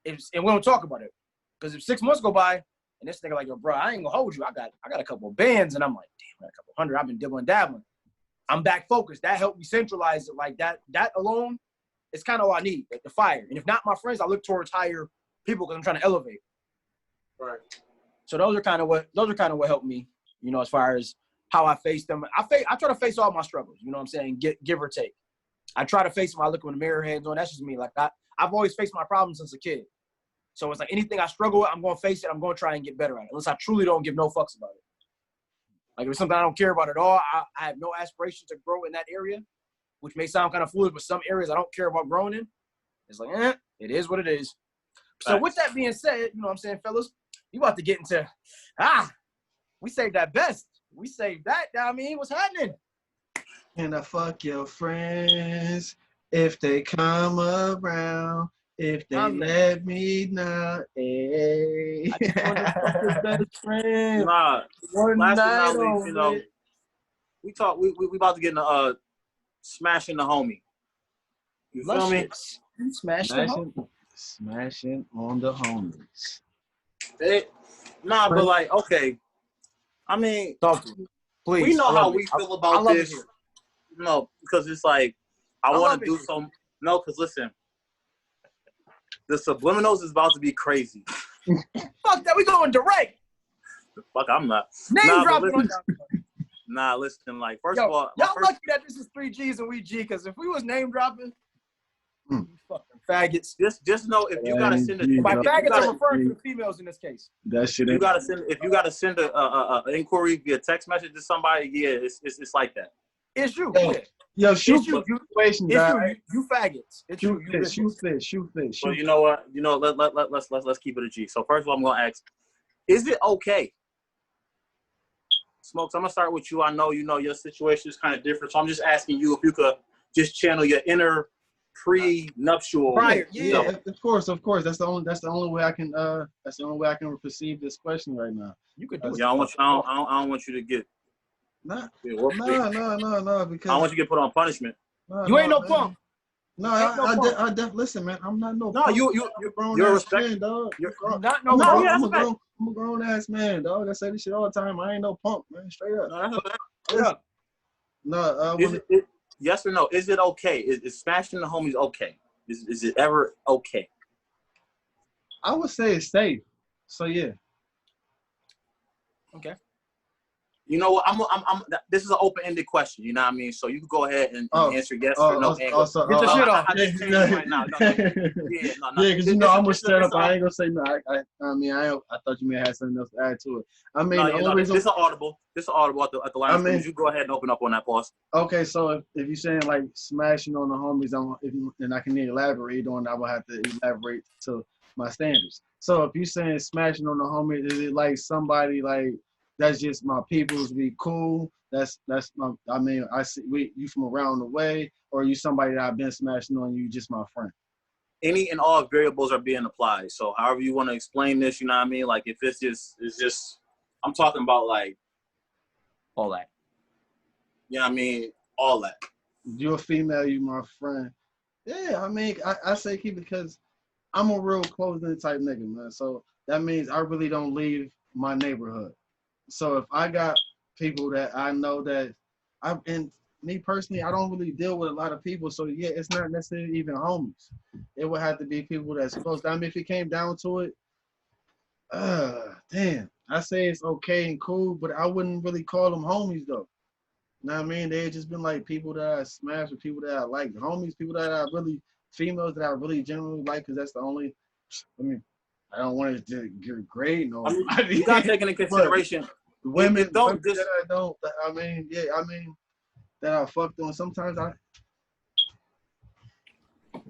B: And we don't talk about it. Because if 6 months go by and this nigga like, yo, bro, I ain't going to hold you. I got a couple of bands. And I'm like, damn, I got a couple hundred. I've been dibbling dabbling. I'm back focused. That helped me centralize it. Like that alone is kind of all I need, like the fire. And if not my friends, I look towards higher people because I'm trying to elevate.
A: Right.
B: So those are kind of what helped me, as far as how I face them. I try to face all my struggles, you know what I'm saying? Give or take. I try to face them. I look in the mirror, hands on. That's just me. Like I've always faced my problems since a kid. So it's like anything I struggle with, I'm going to face it. I'm going to try and get better at it. Unless I truly don't give no fucks about it. Like if it's something I don't care about at all, I have no aspiration to grow in that area, which may sound kind of foolish, but some areas I don't care about growing in. It's like, it is what it is. So with that being said, you know what I'm saying, fellas, you about to get into, we saved that best. We saved that. I mean, what's happening?
C: And I fuck your friends if they come around, if they let me know. Hey.
B: I just want to fuck his best friend.
A: Nah,
B: One
A: last
B: night
A: but not least, we about to get in smashing the homie. You feel me?
C: Smashing on the homies.
A: But like, okay. I mean,
B: please.
A: We know how we feel about this. No, because it's like I want to do some. No, because listen, the subliminals is about to be crazy.
B: Fuck that, we going direct.
A: Fuck, I'm not.
B: Name dropping.
A: Nah, listen, like, first of all.
B: Y'all lucky that this is 3 Gs and we G, because if we was name dropping, you fucking faggots.
A: Just know if you gotta send
B: by faggots, I'm referring to the females in this case.
C: That shit.
A: If you gotta send an inquiry via text message to somebody, it's like that.
B: It's you.
C: Yo, shoot
B: you.
C: situation, guys.
B: You faggots. It's
C: shoot fish.
A: So you know what? Let's keep it a G. So first of all, I'm gonna ask, is it okay? Smokes, I'm gonna start with you. I know your situation is kind of different, so I'm just asking you if you could just channel your inner pre-nuptial.
B: Prior,
C: of course. That's the only way I can perceive this question right now.
B: You could do it.
A: Yeah, I don't want you to get.
C: No, because
A: I want you to get put on punishment.
B: You ain't no punk.
C: No, I listen, man. I'm not no.
A: No,
C: punk.
A: you're a respect
C: man, dog.
B: Not no. No,
C: I'm a grown ass man, dog. I say this shit all the time. I ain't no punk, man. Straight up.
A: Yes or no? Is it okay? Is smashing the homies okay? Is it ever okay?
C: I would say it's safe. So yeah.
B: Okay.
A: You know what? This is an open-ended question. You know what I mean? So you can go ahead and answer yes or no.
B: Get the shit off.
A: I just changed it right now.
C: Because I'm gonna shut up. I ain't gonna say no. I thought you may have something else to add to it. I mean,
A: this is audible. This is audible at the line. You go ahead and open up on that pause.
C: Okay, so if you're saying like smashing on the homies, and I can elaborate on, I will have to elaborate to my standards. So if you're saying smashing on the homies, is it like somebody like? That's just my people's be cool. That's my. I mean, I see you from around the way, or you somebody that I've been smashing on. You just my friend.
A: Any and all variables are being applied. So however you want to explain this, you know what I mean. Like if it's just, I'm talking about like all that. You know what I mean? All that.
C: You're a female. You my friend. Yeah, I mean, I say keep it because I'm a real close-in type nigga, man. So that means I really don't leave my neighborhood. So if I got people that I know that and me personally, I don't really deal with a lot of people. So yeah, it's not necessarily even homies. It would have to be people that's close. I mean, if it came down to it, Damn. I say it's okay and cool, but I wouldn't really call them homies though. You know what I mean? They had just been like people that I smash with, people that I like, homies, people that I really, females that I really genuinely like, because that's the only, I mean, I don't want to get grade no.
A: I mean, you got to take into consideration
C: women
A: don't just.
C: That I don't. I mean, yeah, I mean that I fucked on. Sometimes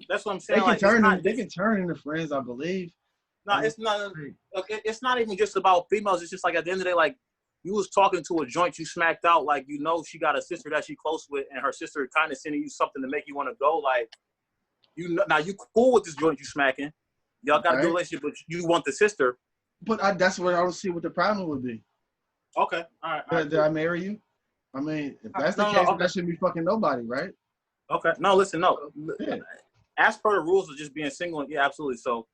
A: That's what I'm saying.
C: They can turn into friends, I believe.
A: No, it's not. It's not even just about females. It's just like at the end of the day, like you was talking to a joint you smacked out, like you know she got a sister that she close with, and her sister kind of sending you something to make you want to go. Like you know, now you cool with this joint you smacking. Y'all got a good relationship, but you want the sister.
C: But that's what I don't see what the problem would be.
A: Okay, all right.
C: Did I marry you? I mean, if that's the case, that shouldn't be fucking nobody, right?
A: Okay. No, listen, no.
C: Yeah.
A: As per the rules of just being single, yeah, absolutely. So,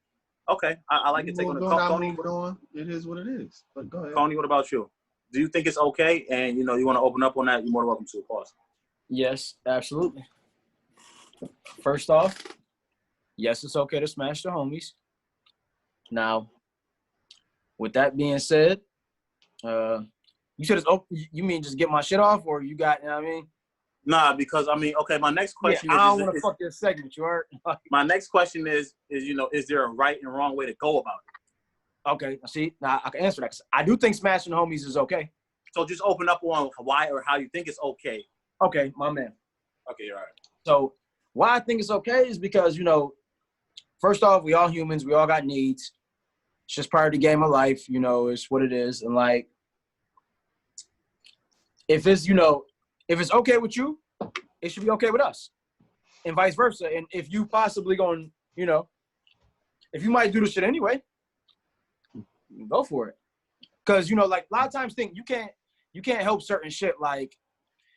A: okay, I like to take on the Cony.
C: It is what it is. But go ahead.
A: Cony, what about you? Do you think it's okay? And you know, you want to open up on that? You're more than welcome to. Pause.
B: Yes, absolutely. First off, yes, it's okay to smash the homies. Now, with that being said, you said it's okay. You mean just get my shit off, or you got? You know what I mean?
A: Nah, because I mean, okay. My next question
B: is, I don't want to fuck this segment. You heard?
A: My next question is you know, is there a right and wrong way to go about it?
B: Okay, see, now I can answer that. I do think smashing the homies is okay.
A: So just open up on why or how you think it's okay.
B: Okay, my man.
A: Okay, all right.
B: So why I think it's okay is because, you know, first off, we all humans. We all got needs. It's just part of the game of life. You know, it's what it is. And, like, if it's okay with you, it should be okay with us. And vice versa. And if you possibly going, you know, if you might do the shit anyway, go for it. Because, you know, like, a lot of times you can't help certain shit. Like,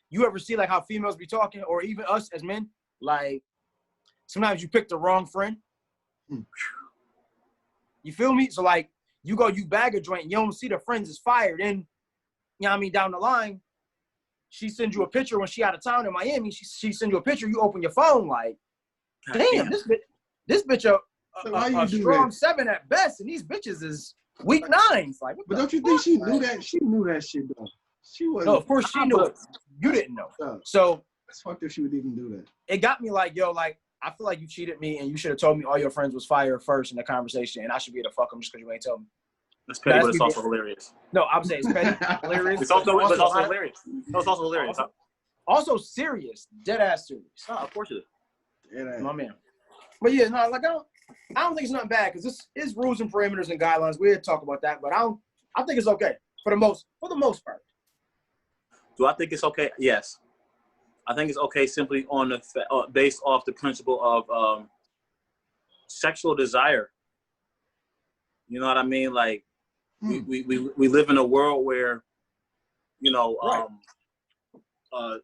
B: you ever see, like, how females be talking, or even us as men, like, sometimes you pick the wrong friend. You feel me? So, like, you bag a joint, and you don't see the friends is fired. Then, you know what I mean, down the line, she sends you a picture when she out of town in Miami. She sends you a picture, you open your phone, like, damn, this bitch a strong 7 at best, and these bitches is weak 9s. Like,
C: but don't you think she knew that? She knew that shit, though. She was.
B: No, of course she knew it. You didn't know. So
C: it's fucked if she would even do that.
B: It got me like, yo, like, I feel like you cheated me, and you should have told me all your friends was fired first in the conversation, and I should be able to fuck them just because you ain't told me.
A: That's petty, but it's also hilarious.
B: No, I'm saying it's petty, hilarious.
A: It's also hilarious. No, it's also hilarious.
B: Also serious, dead ass serious.
A: Oh, of course it is.
B: My man. But yeah, no, like I don't think it's nothing bad because this is rules and parameters and guidelines. We'll talk about that, but I think it's okay for the most part.
A: Do I think it's okay? Yes. I think it's okay simply on the based off the principle of sexual desire. You know what I mean? Like we live in a world where, you know,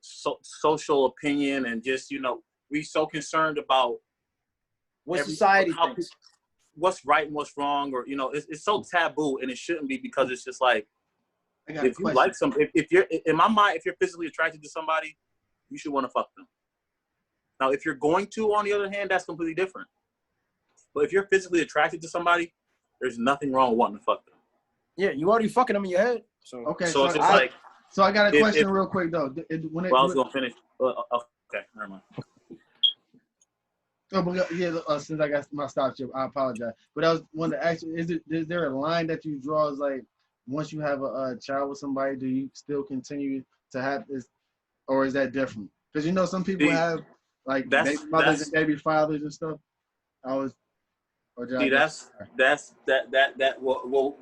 A: social opinion and just, you know, we so concerned about
B: what society thinks,
A: what's right and what's wrong, or, you know, it's so taboo, and it shouldn't be, because it's just like, if you like if you're, in my mind, if you're physically attracted to somebody, you should want to fuck them. Now, if you're going to, on the other hand, that's completely different. But if you're physically attracted to somebody, there's nothing wrong with wanting to fuck them.
B: Yeah, you already fucking them in your head. So
A: okay, so it's just like.
C: So I got a question real quick though.
A: I was gonna finish. Okay, never mind.
C: Oh, but yeah. Since I got my stop ship, I apologize. But I was wanted to ask you: is there a line that you draw? Is like, once you have a child with somebody, do you still continue to have this, or is that different? Because you know some people have like baby mothers and baby fathers and stuff. Well,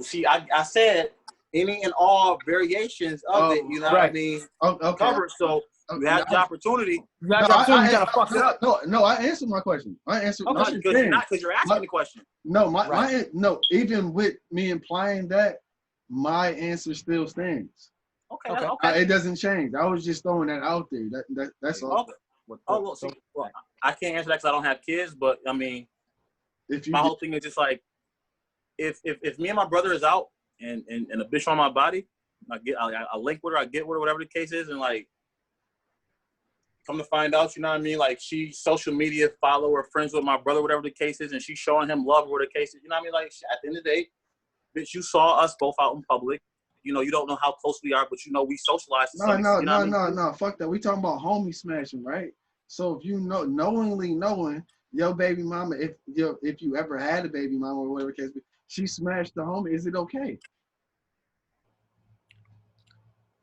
C: see, I said any and all variations of it, you know what I mean? Okay.
A: Covered, so you have the opportunity.
B: You have the opportunity to fuck it up.
C: No, I answered my question. I answered.
A: Okay, because you're asking the question.
C: No, no. Even with me implying that, my answer still stands.
A: Okay.
C: It doesn't change. I was just throwing that out there. That's all.
A: Well, I can't answer that because I don't have kids. But I mean, my whole thing is just like, if me and my brother is out and a bitch on my body, I link with her, I get with her, whatever the case is, and like, come to find out, you know what I mean? Like, she social media follower, friends with my brother, whatever the case is, and she's showing him love, whatever the case is, you know what I mean? Like, at the end of the day, bitch, you saw us both out in public. You know, you don't know how close we are, but you know we socialize.
C: No. Fuck that. We talking about homie smashing, right? So if you know, knowing your baby mama, if you ever had a baby mama or whatever case, she smashed the homie, is it okay?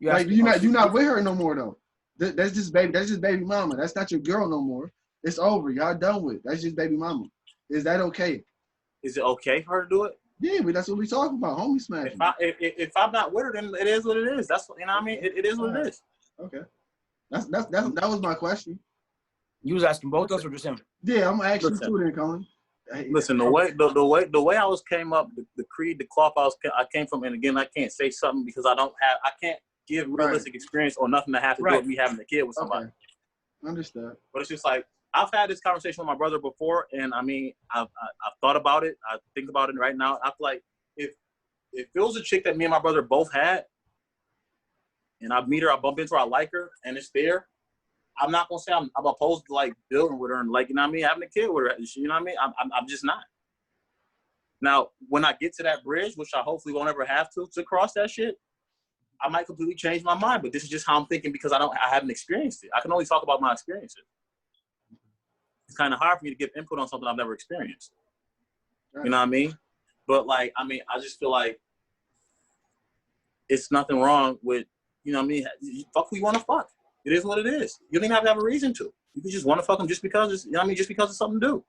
C: Like you're not with her no more though. That's just baby mama. That's not your girl no more. It's over. Y'all done with. That's just baby mama. Is that okay?
A: Is it okay for her to do it?
C: Yeah, but that's what we talking about. Homie smashing.
A: If I'm not with her, then it is what it is. That's, you know what I mean. It is what it is.
C: Okay. That was my question.
B: You was asking both of us or just him?
C: Yeah, I'm asking you too then, Cony.
A: Listen, the way I was came up, the creed, the cloth I came from, and again, I can't say something because I can't give realistic experience or nothing that has to do with me having a kid with somebody.
C: Okay. Understood.
A: But it's just like, I've had this conversation with my brother before, and I mean, I've thought about it. I think about it right now. I feel like if it was a chick that me and my brother both had, and I meet her, I bump into her, I like her, and it's there, I'm not gonna say I'm opposed to like building with her and like, you know what I mean, having a kid with her. You know what I mean? I'm just not. Now, when I get to that bridge, which I hopefully won't ever have to cross that shit, I might completely change my mind. But this is just how I'm thinking because I haven't experienced it. I can only talk about my experiences. It's kind of hard for me to give input on something I've never experienced. You know what I mean? But like, I mean, I just feel like it's nothing wrong with, you know what I mean? Fuck who you want to fuck. It is what it is. You don't even have to have a reason to. You can just want to fuck them just because it's, you know what I mean? Just because it's something to do.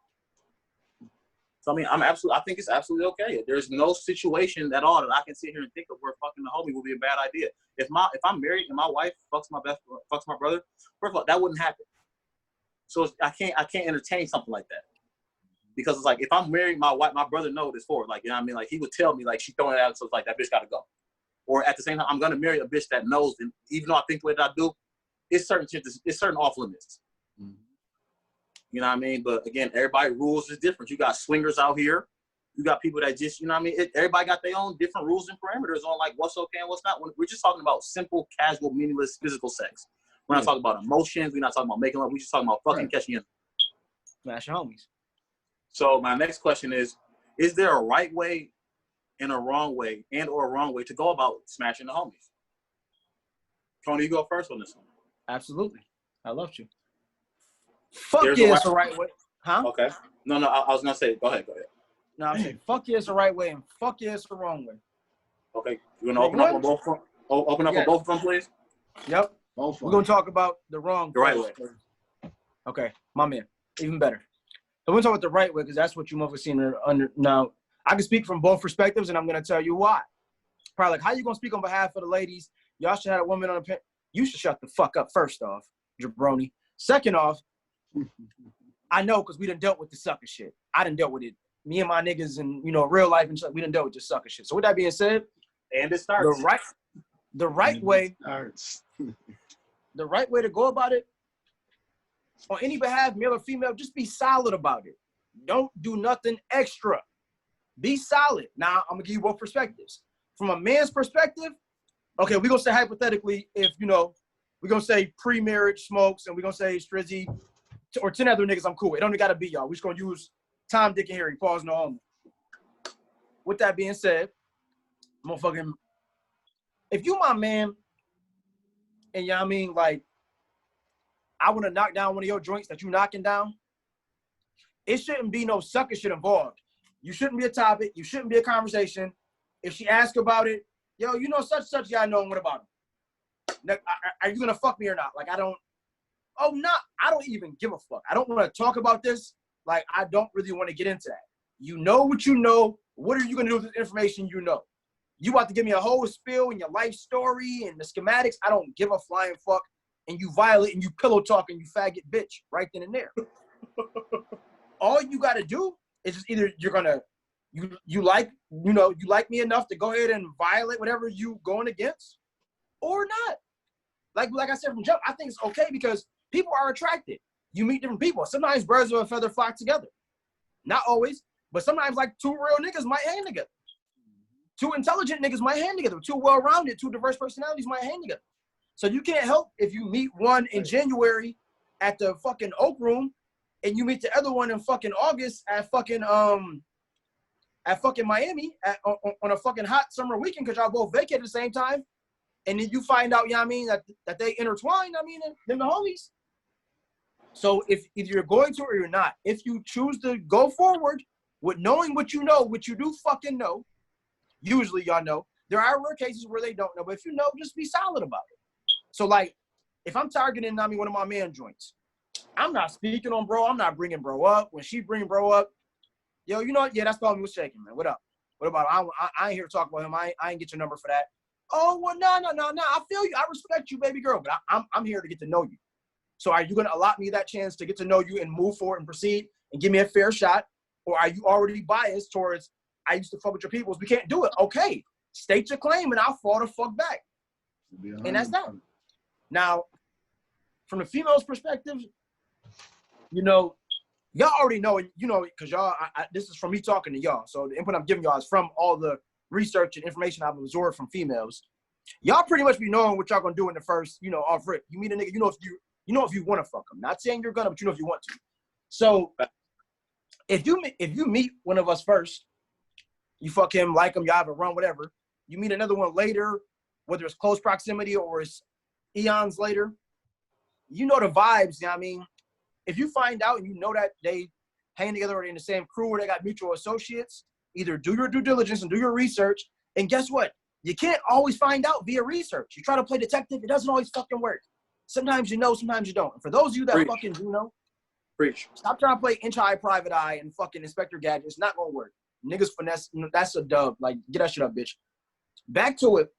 A: So I mean, I think it's absolutely okay. There's no situation at all that I can sit here and think of where fucking the homie would be a bad idea. If I'm married and my wife fucks my brother, first of all, that wouldn't happen. So I can't entertain something like that. Because it's like, if I'm married, my brother knows this for it. Like, you know what I mean? Like, he would tell me, like, she throwing it out, so it's like, that bitch got to go. Or at the same time, I'm going to marry a bitch that knows, and even though I think the way that I do, it's certain off limits. Mm-hmm. You know what I mean? But again, everybody's rules is different. You got swingers out here. You got people that just, you know what I mean? Everybody got their own different rules and parameters on, like, what's okay and what's not. We're just talking about simple, casual, meaningless physical sex. We're not talking about emotions. We're not talking about making love. We're just talking about fucking catching in.
B: Smash your homies.
A: So my next question is there a right way and a wrong way to go about smashing the homies? Cony, you go first on this one.
B: Absolutely. I love you. Fuck yeah, it's the right way. Huh?
A: Okay. No, I was going to say, go ahead.
B: No, I'm saying fuck yeah, it's the right way, and fuck yeah, it's the wrong way.
A: Okay. You want to open up on both of them, please?
B: Yep. We're going to talk about the
A: right way.
B: Okay, my man. Even better. So we're going to talk about the right way because that's what you mostly seen under. Now, I can speak from both perspectives, and I'm going to tell you why. Probably like, how you going to speak on behalf of the ladies? Y'all should have a woman on the pen. You should shut the fuck up, first off, jabroni. Second off, I know because we done dealt with the sucker shit. I done dealt with it. Me and my niggas and, you know, real life and shit, we done dealt with the sucker shit. So with that being said,
A: and it starts.
B: The right way to go about it, on any behalf, male or female, just be solid about it. Don't do nothing extra. Be solid. Now, I'm going to give you both perspectives. From a man's perspective, okay, we're going to say hypothetically, if, you know, we're going to say pre-marriage smokes and we're going to say Strizzy or 10 other niggas I'm cool with. It only got to be y'all. We're just going to use Tom, Dick, and Harry. Pause, no homo. With that being said, motherfucking, if you my man, and you know what I mean, like, I want to knock down one of your joints that you knocking down, it shouldn't be no sucker shit involved. You shouldn't be a topic. You shouldn't be a conversation. If she asks about it, yo, you know such, yeah, I know, and what about him? Now, are you going to fuck me or not? Like, I don't even give a fuck. I don't want to talk about this. Like, I don't really want to get into that. You know what you know. What are you going to do with this information you know? You about to give me a whole spill in your life story and the schematics. I don't give a flying fuck. And you violate and you pillow talk and you faggot bitch right then and there. All you got to do is just either you're going to, you like me enough to go ahead and violate whatever you going against or not. Like I said from jump, I think it's okay because people are attracted. You meet different people. Sometimes birds of a feather flock together. Not always, but sometimes like two real niggas might hang together. Two intelligent niggas might hang together. Two well-rounded, two diverse personalities might hang together. So you can't help if you meet one in January at the fucking Oak Room and you meet the other one in fucking August at fucking at fucking Miami on a fucking hot summer weekend because y'all both vacated at the same time. And then you find out, you know what I mean, that they intertwined, I mean, them the homies. So if you're going to or you're not, if you choose to go forward with knowing what you know, which you do fucking know, usually y'all know, there are rare cases where they don't know, but if you know, just be solid about it. So like, if I'm targeting, I mean, one of my man joints, I'm not speaking on bro. I'm not bringing bro up. When she bring bro up, yo, you know what? Yeah, that's probably what's shaking, man. What up? What about I ain't here to talk about him. I ain't get your number for that. Oh, well, no. I feel you. I respect you, baby girl, but I'm here to get to know you. So are you going to allot me that chance to get to know you and move forward and proceed and give me a fair shot? Or are you already biased towards, I used to fuck with your peoples. We can't do it. Okay, state your claim and I'll fall the fuck back. And that's that. Now, from the female's perspective, you know, y'all already know, you know, because y'all, this is from me talking to y'all. So the input I'm giving y'all is from all the research and information I've absorbed from females. Y'all pretty much be knowing what y'all gonna do in the first, you know, off rip. You meet a nigga, you know if you want to fuck him. Not saying you're gonna, but you know if you want to. So if you meet one of us first, you fuck him, like him, y'all have a run, whatever. You meet another one later, whether it's close proximity or it's eons later. You know the vibes, you know what I mean? If you find out and you know that they hang together or they're in the same crew or they got mutual associates, either do your due diligence and do your research. And guess what? You can't always find out via research. You try to play detective, it doesn't always fucking work. Sometimes you know, sometimes you don't. And for those of you that fucking do know, stop trying to play inch high, private eye, and fucking Inspector Gadget. It's not gonna work. Niggas finesse, that's a dub. Like, get that shit up, bitch. Back to it.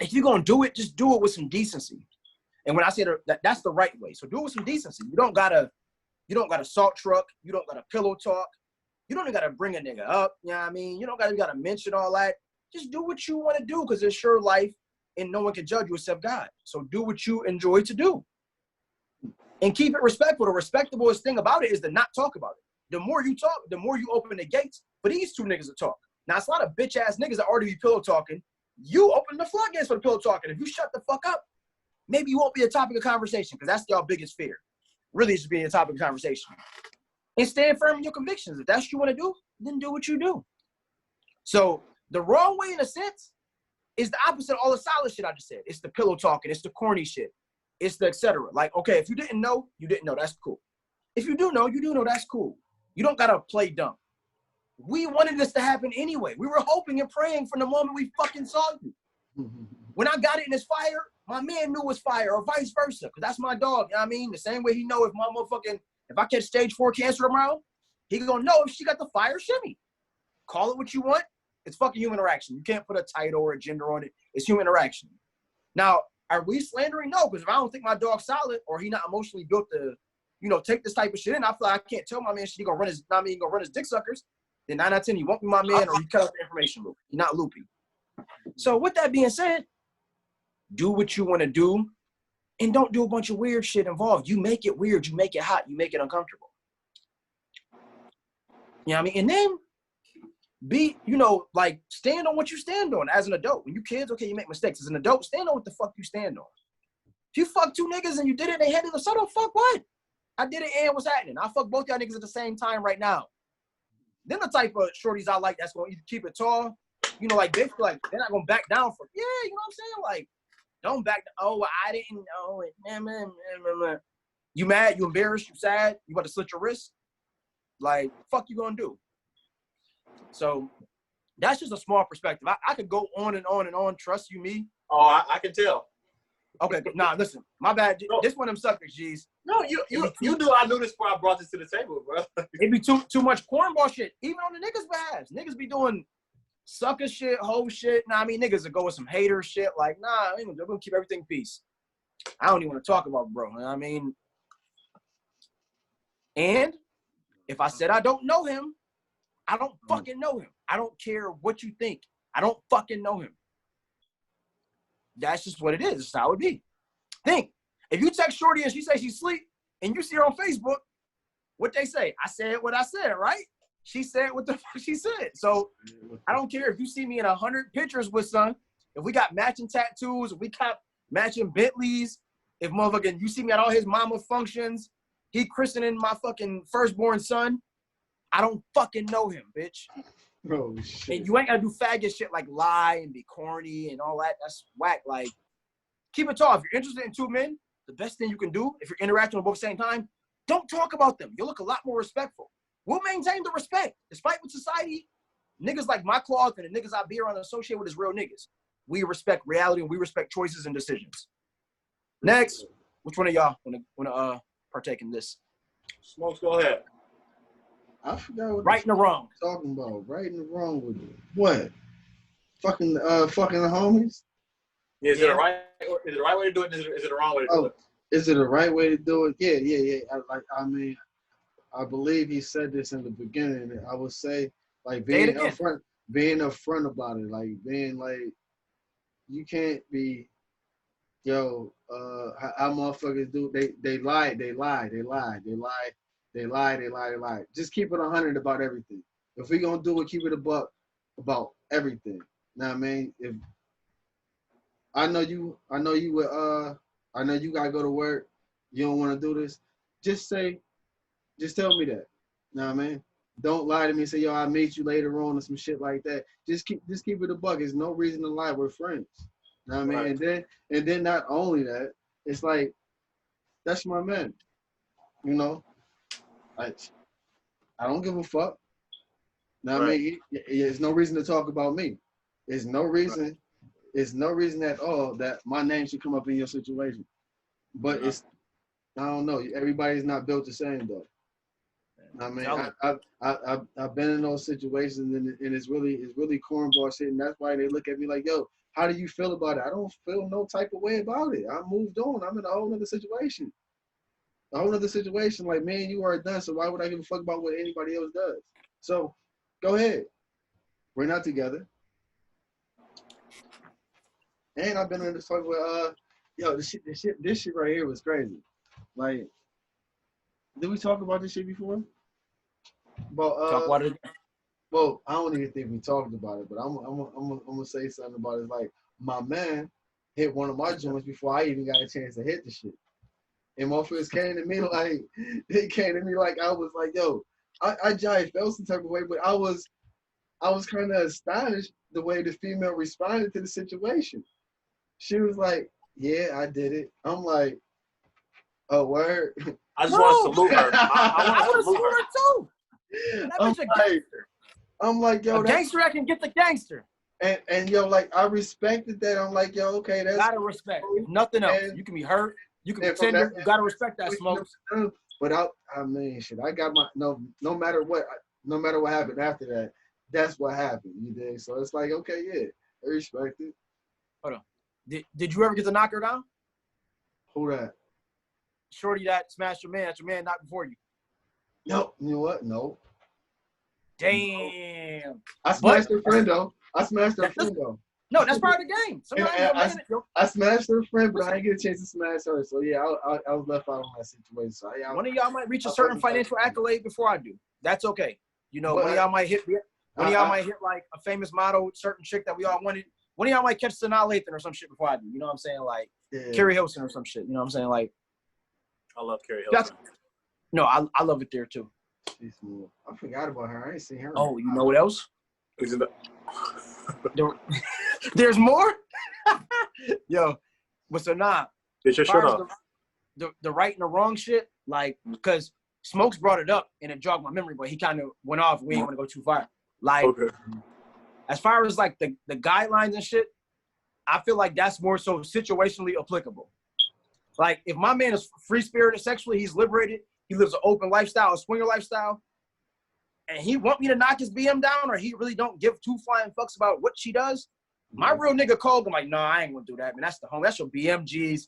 B: If you're gonna do it, just do it with some decency. And when I say that's the right way. So do it with some decency. You don't gotta salt truck. You don't gotta pillow talk. You don't even gotta bring a nigga up. You know what I mean? You don't gotta mention all that. Just do what you want to do because it's your life and no one can judge you except God. So do what you enjoy to do. And keep it respectful. The respectablest thing about it is to not talk about it. The more you talk, the more you open the gates for these two niggas to talk. Now, it's a lot of bitch-ass niggas that already be pillow talking. You open the floodgates for the pillow talking. If you shut the fuck up, maybe you won't be a topic of conversation because that's y'all biggest fear. Really, it's just being a topic of conversation. And stand firm in your convictions. If that's what you want to do, then do what you do. So the wrong way, in a sense, is the opposite of all the solid shit I just said. It's the pillow talking. It's the corny shit. It's the et cetera. Like, okay, if you didn't know, you didn't know. That's cool. If you do know, you do know. That's cool. You don't got to play dumb. We wanted this to happen anyway. We were hoping and praying from the moment we fucking saw you. When I got it in his fire, my man knew it was fire or vice versa. Because that's my dog. You know what I mean? The same way he know if my motherfucking, if I catch stage 4 cancer tomorrow, he gonna know if she got the fire shimmy. Call it what you want. It's fucking human interaction. You can't put a title or a gender on it. It's human interaction. Now, are we slandering? No, because if I don't think my dog's solid or he not emotionally built to, you know, take this type of shit in, I feel like I can't tell my man he gonna run his, he gonna run his dick suckers. Then 9 out of 10, he won't be my man or he cut out the information loop. He's not loopy. So with that being said, do what you want to do and don't do a bunch of weird shit involved. You make it weird. You make it hot. You make it uncomfortable. You know what I mean? And then be, you know, like stand on what you stand on as an adult. When you kids, okay, you make mistakes. As an adult, stand on what the fuck you stand on. If you fuck 2 niggas and you did it, they handed the so don't fuck what? I did it and what's happening? I fuck both y'all niggas at the same time right now. Then the type of shorties I like that's gonna either keep it tall, you know, like they feel like they're not gonna back down for, yeah, you know what I'm saying? Like, don't back down. Oh, I didn't know it. You mad, you embarrassed, you sad, you about to slit your wrist? Like, fuck you gonna do? So that's just a small perspective. I could go on and on and on. Trust you, me.
A: Oh, I can tell.
B: Okay, nah, listen, my bad. This one of them suckers, G's.
A: No, you knew I knew this before I brought this to the table, bro.
B: It be too much cornball shit, even on the niggas' behalf. Niggas be doing sucker shit, hoe shit. Nah, I mean, niggas will go with some hater shit. Like, nah, we're gonna keep everything peace. I don't even want to talk about bro. You know what I mean? And if I said I don't know him, I don't fucking know him. I don't care what you think. I don't fucking know him. That's just what it is. It's how it be. Think. If you text Shorty and she says she's asleep and you see her on Facebook, what they say? I said what I said, right? She said what the fuck she said. So I don't care if you see me in 100 pictures with son, if we got matching tattoos, if we got matching Bentleys, if motherfucking you see me at all his mama functions, he christening my fucking firstborn son, I don't fucking know him, bitch.
C: Oh shit.
B: And you ain't gotta do faggot shit like lie and be corny and all that. That's whack. Like, keep it tall. If you're interested in two men, the best thing you can do, if you're interacting with both at the same time, don't talk about them. You'll look a lot more respectful. We'll maintain the respect. Despite what society, niggas like my cloth and the niggas I be around and associate with is real niggas. We respect reality and we respect choices and decisions. Next, which one of y'all wanna partake in this?
A: Smokes, go ahead.
C: I forgot what
B: Right and the wrong.
C: talking about. Right and the wrong with it. What? Fucking the homies?
A: Yeah, is it the right way to do it? Is it the wrong way to do it?
C: Is it the right way to do it? Yeah. I mean, I believe he said this in the beginning. I would say, like, being upfront about it. Like, being like, you can't be, how motherfuckers do. They lie. Just keep it 100 about everything. If we gonna do it, keep it about everything. Know what I mean? If I know you gotta go to work, you don't want to do this, just tell me that. Know what I mean? Don't lie to me and say, yo, I'll meet you later on or some shit like that. Just keep it a buck. There's no reason to lie. We're friends. Know what I mean? Right. And then not only that, it's like, that's my man. You know? I don't give a fuck. Know what I mean? There's no reason to talk about me. There's no reason. Right. There's no reason at all that my name should come up in your situation. But it's, I don't know. Everybody's not built the same though. I mean, I've been in those situations and it's really cornball shit, and that's why they look at me like, yo, how do you feel about it? I don't feel no type of way about it. I moved on. I'm in a whole other situation. Like, man, you are done. So why would I give a fuck about what anybody else does? So go ahead. We're not together. And I've been in this talk with this shit right here was crazy. Like, did we talk about this shit before?
B: Talk about it.
C: Well, I don't even think we talked about it, but I'm gonna say something about it. Like, my man hit one of my joints before I even got a chance to hit the shit. And motherfuckers came to me like I was like, yo, I jive felt some type of way, but I was kind of astonished the way the female responded to the situation. She was like, yeah, I did it. I'm like, oh, word.
A: I just want to salute her. I want to salute her
B: too. That bitch a gangster.
C: I'm like, yo,
B: a gangster that can get the gangster.
C: And yo, like, I respected that. I'm like, yo, okay, that's
B: gotta respect. If nothing else. You can be hurt. You can be tender. You gotta respect that, Smokes.
C: But I mean, shit, I got my no matter what happened after that, that's what happened. You dig? So it's like, okay, yeah, I respect it.
B: Hold on. Did you ever get to knock her down?
C: Who that?
B: Shorty that smashed your man. That's your man knocked before you.
C: No, you know what? No.
B: Damn.
C: I smashed her friend though. No,
B: that's part of the game.
C: I smashed her friend, but I didn't get a chance to smash her. So yeah, I was left out of that situation. So one
B: of y'all might reach a certain financial accolade before I do. That's okay. You know, one of y'all might hit like a famous model, certain chick that we all wanted. One of y'all might catch Sanaa Lathan or some shit before I do. You know what I'm saying? Like Carrie Hilson or some shit. You know what I'm saying? Like,
A: I love Carrie Hilson.
B: No, I love it there too.
C: I forgot about her. I ain't seen her.
B: Oh, you know what else?
A: Is it
B: There's more? Yo, but so nah.
A: Get your shit off.
B: The right and the wrong shit, like, because Smokes brought it up and it jogged my memory, but he kind of went off. We ain't want to go too far. Like, as far as like the guidelines and shit, I feel like that's more so situationally applicable. Like, if my man is free-spirited sexually, he's liberated, he lives an open lifestyle, a swinger lifestyle, and he want me to knock his BM down, or he really don't give two flying fucks about what she does, my real nigga called him like, nah, I ain't gonna do that, man. That's the home. That's your BMGs.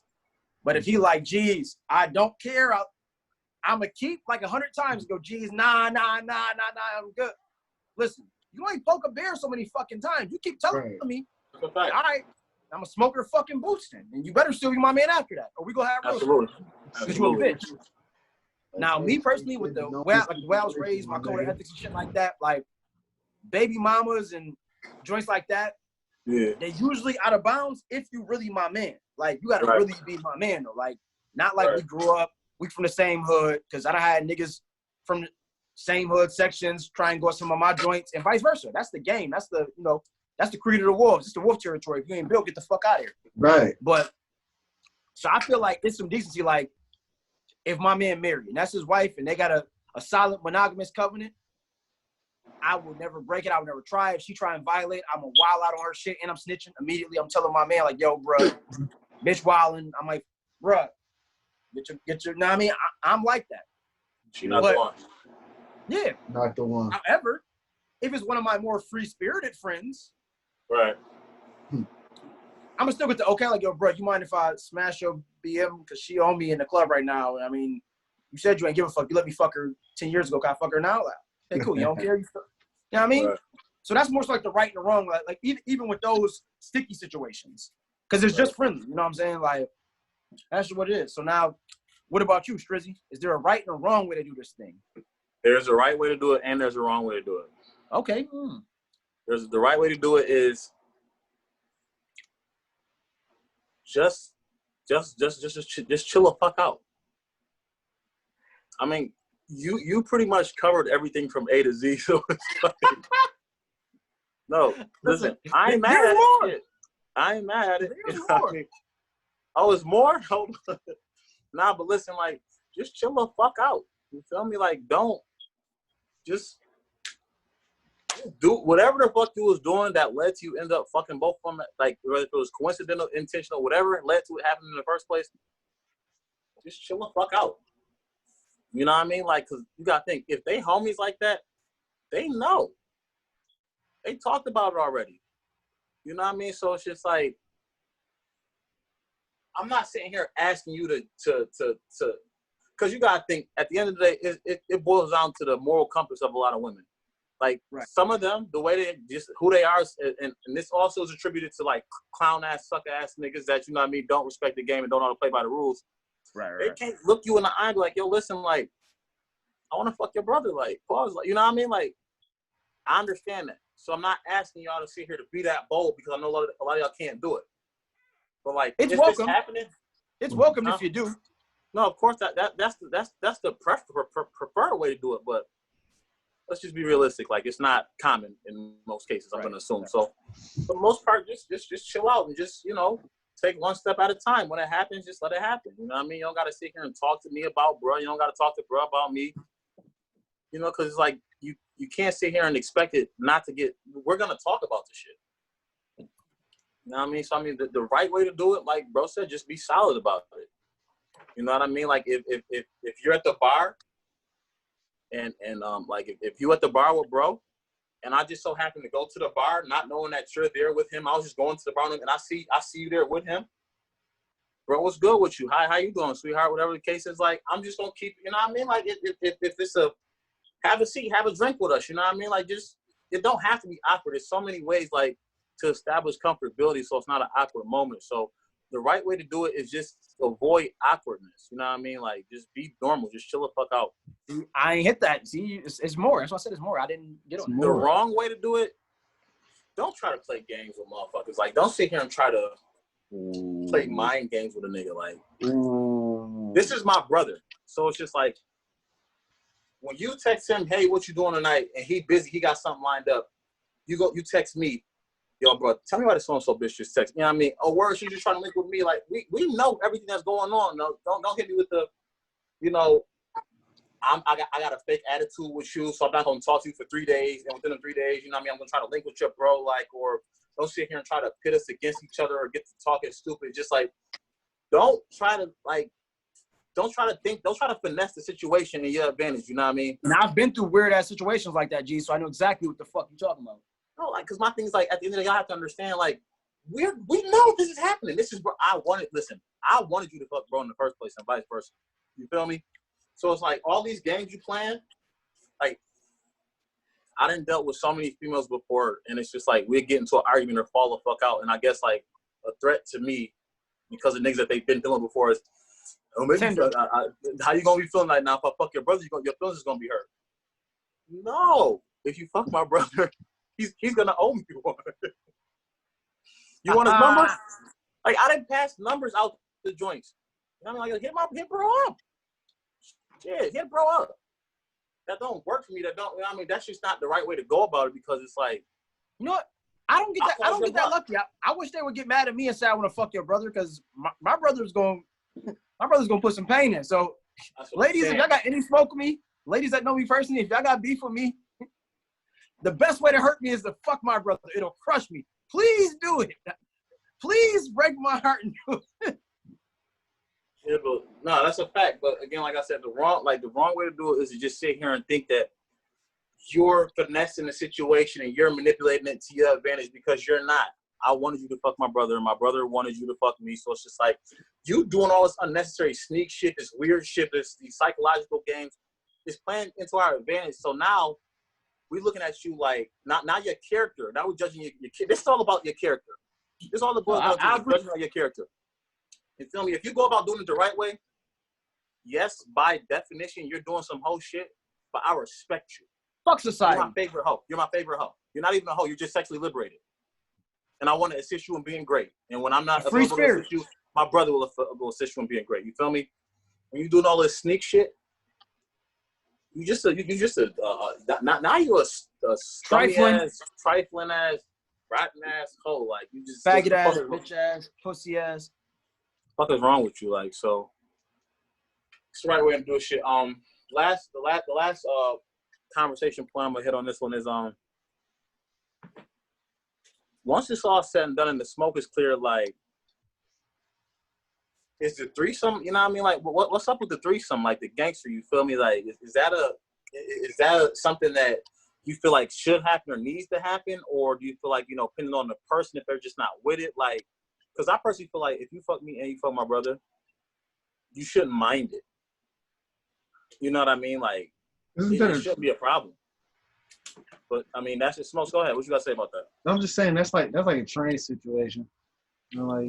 B: But if he like, geez, I don't care. I'm gonna keep like 100 times and go, geez, nah, I'm good. Listen, you ain't poke a bear so many fucking times. You keep telling me, all right, I'm gonna smoke your fucking boots then. And you better still be my man after that, or we gonna have real because you a bitch. Now, me personally, with the way I was raised, my code of ethics and shit like that, like baby mamas and joints like that, they usually out of bounds if you really my man. Like, you gotta really be my man though. Like, not like we grew up, we from the same hood, because I done had niggas from same hood sections, try and go some of my joints, and vice versa. That's the game. That's the, that's the creed of the wolves. It's the wolf territory. If you ain't built, get the fuck out of here.
C: Right.
B: But so I feel like it's some decency. Like if my man married and that's his wife and they got a solid monogamous covenant, I will never break it. I would never try it. If she try and violate, I'm gonna wild out on her shit and I'm snitching immediately. I'm telling my man like, yo, bro, bitch wilding. I'm like, bro, get your. Know what I mean? I'm like that.
A: She not the one.
B: Yeah.
C: Not the one.
B: However, if it's one of my more free-spirited friends,
A: right,
B: I'm gonna still get the okay. Like, yo, bro, you mind if I smash your BM because she on me in the club right now? I mean, you said you ain't give a fuck. You let me fuck her 10 years ago. Can I fuck her now? Like, hey, cool. You don't care? You know what I mean? Right. So that's more so like the right and the wrong. Like even with those sticky situations, because it's just friendly. You know what I'm saying? Like, that's just what it is. So now, what about you, Strizzy? Is there a right and a wrong way to do this thing?
A: There's a right way to do it, and there's a wrong way to do it.
B: Okay.
A: There's the right way to do it is just chill the fuck out. I mean, you pretty much covered everything from A to Z. So it's like, no, listen, I ain't mad at it. I ain't mad at it. I mean, oh, it's more? Hold on. Nah, but listen, like, just chill the fuck out. You feel me? Like, don't just do whatever the fuck you was doing that led to you end up fucking both of them. Like, whether it was coincidental, intentional, whatever led to it happening in the first place, just chill the fuck out. You know what I mean? Like, because you got to think, if they homies like that, they know. They talked about it already. You know what I mean? So it's just like, I'm not sitting here asking you to because you got to think, at the end of the day, it boils down to the moral compass of a lot of women. Like, right. Some of them, the way they just, who they are, and this also is attributed to, like, clown-ass, sucker-ass niggas that, you know what I mean, don't respect the game and don't know how to play by the rules. Right. They can't look you in the eye and be like, yo, listen, like, I want to fuck your brother. Like, pause. Like, you know what I mean? Like, I understand that. So I'm not asking y'all to sit here to be that bold because I know a lot of y'all can't do it. But, like,
B: it's welcome.
A: Happening,
B: it's welcome if you do.
A: No, of course, that's the preferred way to do it. But let's just be realistic. Like, it's not common in most cases, I'm going to assume. So for the most part, just chill out and just, you know, take one step at a time. When it happens, just let it happen. You know what I mean? You don't got to sit here and talk to me about bro. You don't got to talk to bro about me. You know, because it's like you can't sit here and expect it not to get – we're going to talk about this shit. You know what I mean? So, I mean, the right way to do it, like bro said, just be solid about it. You know what I mean? Like, if you're at the bar and like, if you at the bar with bro, and I just so happen to go to the bar, not knowing that you're there with him, I was just going to the bar and I see you there with him. Bro, what's good with you? How you doing, sweetheart? Whatever the case is, like, I'm just gonna keep, you know what I mean? Like, if it's have a seat, have a drink with us, you know what I mean? Like, just, it don't have to be awkward. There's so many ways, like, to establish comfortability so it's not an awkward moment. So the right way to do it is just avoid awkwardness. You know what I mean? Like, just be normal. Just chill the fuck out.
B: I ain't hit that. See, it's more. That's why I said it's more. I didn't get on
A: the wrong way to do it. Don't try to play games with motherfuckers. Like, don't sit here and try to play mind games with a nigga. Like, this is my brother. So it's just like, when you text him, hey, what you doing tonight? And he busy, he got something lined up. You text me, yo, bro, tell me why the so-and-so bitch just text. You know what I mean? Oh, word, she's just trying to link with me. Like, we know everything that's going on. No, don't hit me with the, you know, I got a fake attitude with you, so I'm not going to talk to you for 3 days. And within the 3 days, you know what I mean, I'm going to try to link with your bro, like, or don't sit here and try to pit us against each other or get to talking stupid. Just, like, don't try to finesse the situation in your advantage, you know what I mean?
B: And I've been through weird-ass situations like that, G, so I know exactly what the fuck you're talking about.
A: No, like, because my thing is, like, at the end of the day, y'all have to understand, like, we know this is happening. This is where I wanted you to fuck bro in the first place and vice versa. You feel me? So it's like, all these games you playing, like, I done dealt with so many females before, and it's just like, we'd get into an argument or fall the fuck out, and I guess, like, a threat to me, because of niggas that they've been dealing before, is, oh, maybe, how you gonna be feeling like now? If I fuck your brother, your feelings is gonna be hurt. No, if you fuck my brother, he's gonna owe me one. You want his number? Like, I didn't pass numbers out the joints. You know what I mean? Like, hit bro up. Shit, hit bro up. That don't work for me. That don't. I mean, that's just not the right way to go about it because it's like,
B: you know what? I don't get that. I don't get that lucky. I wish they would get mad at me and say I want to fuck your brother because my brother's gonna put some pain in. So, ladies, if y'all got any smoke with me, ladies that know me personally, if y'all got beef with me, the best way to hurt me is to fuck my brother. It'll crush me. Please do it. Please break my heart and do it.
A: Yeah, but no, that's a fact. But again, like I said, the wrong way to do it is to just sit here and think that you're finessing the situation and you're manipulating it to your advantage because you're not. I wanted you to fuck my brother, and my brother wanted you to fuck me. So it's just like you doing all this unnecessary sneak shit, this weird shit, these psychological games. It's playing into our advantage. So now we're looking at you like not your character. Now we're judging your character. This is all about your character. This is all the boys judging on your character. You feel me? If you go about doing it the right way, yes, by definition, you're doing some hoe shit, but I respect you.
B: Fuck society.
A: You're my favorite hoe. You're my favorite hoe. You're not even a hoe. You're just sexually liberated. And I want to assist you in being great. And when I'm not available to assist you, my brother will assist you in being great. You feel me? When you're doing all this sneak shit, now you're a trifling ass, rotten ass hoe. Like you just
B: faggot ass, bitch ass, pussy ass.
A: What the fuck is wrong with you? Like so, it's the right way to do shit. The last conversation point I'm gonna hit on this one is once it's all said and done and the smoke is clear, like is the threesome, you know what I mean? Like what's up with the threesome? Like the gangster, you feel me? Like is that something that you feel like should happen or needs to happen, or do you feel like, you know, depending on the person, if they're just not with it, like, because I personally feel like if you fuck me and you fuck my brother, you shouldn't mind it. You know what I mean? Like it shouldn't be a problem. But I mean, that's just Smokes. Go ahead. What you got to say about that?
C: I'm just saying that's like a train situation. You know, like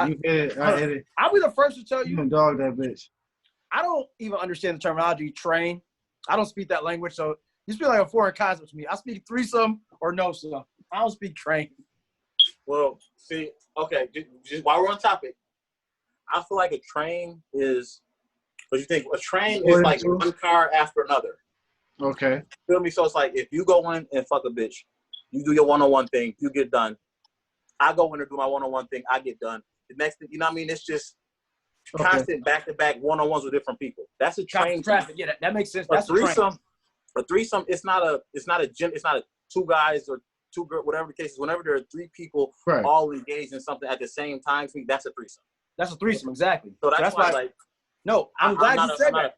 C: you hit it, I hit it.
B: I'll be the first to tell you.
C: You can dog that bitch.
B: I don't even understand the terminology train. I don't speak that language, so you speak like a foreign concept to me. I speak threesome or no some. I don't speak train.
A: Well, see, okay, just while we're on topic, I feel like a train is. What you think? A train is like one car after another.
C: Okay.
A: Feel me? So it's like if you go in and fuck a bitch, you do your one-on-one thing, you get done. I go in and do my one-on-one thing, I get done. The next thing, you know what I mean? It's just constant back-to-back one-on-ones with different people. That's a train.
B: Traffic. Yeah, that makes sense.
A: That's a threesome. A threesome. It's not a gym. It's not a two guys or two girls, whatever the case is. Whenever there are three people all engaged in something at the same time, to me, that's a threesome.
B: That's a threesome, exactly.
A: So that's why, like,
B: no, I'm glad you said that.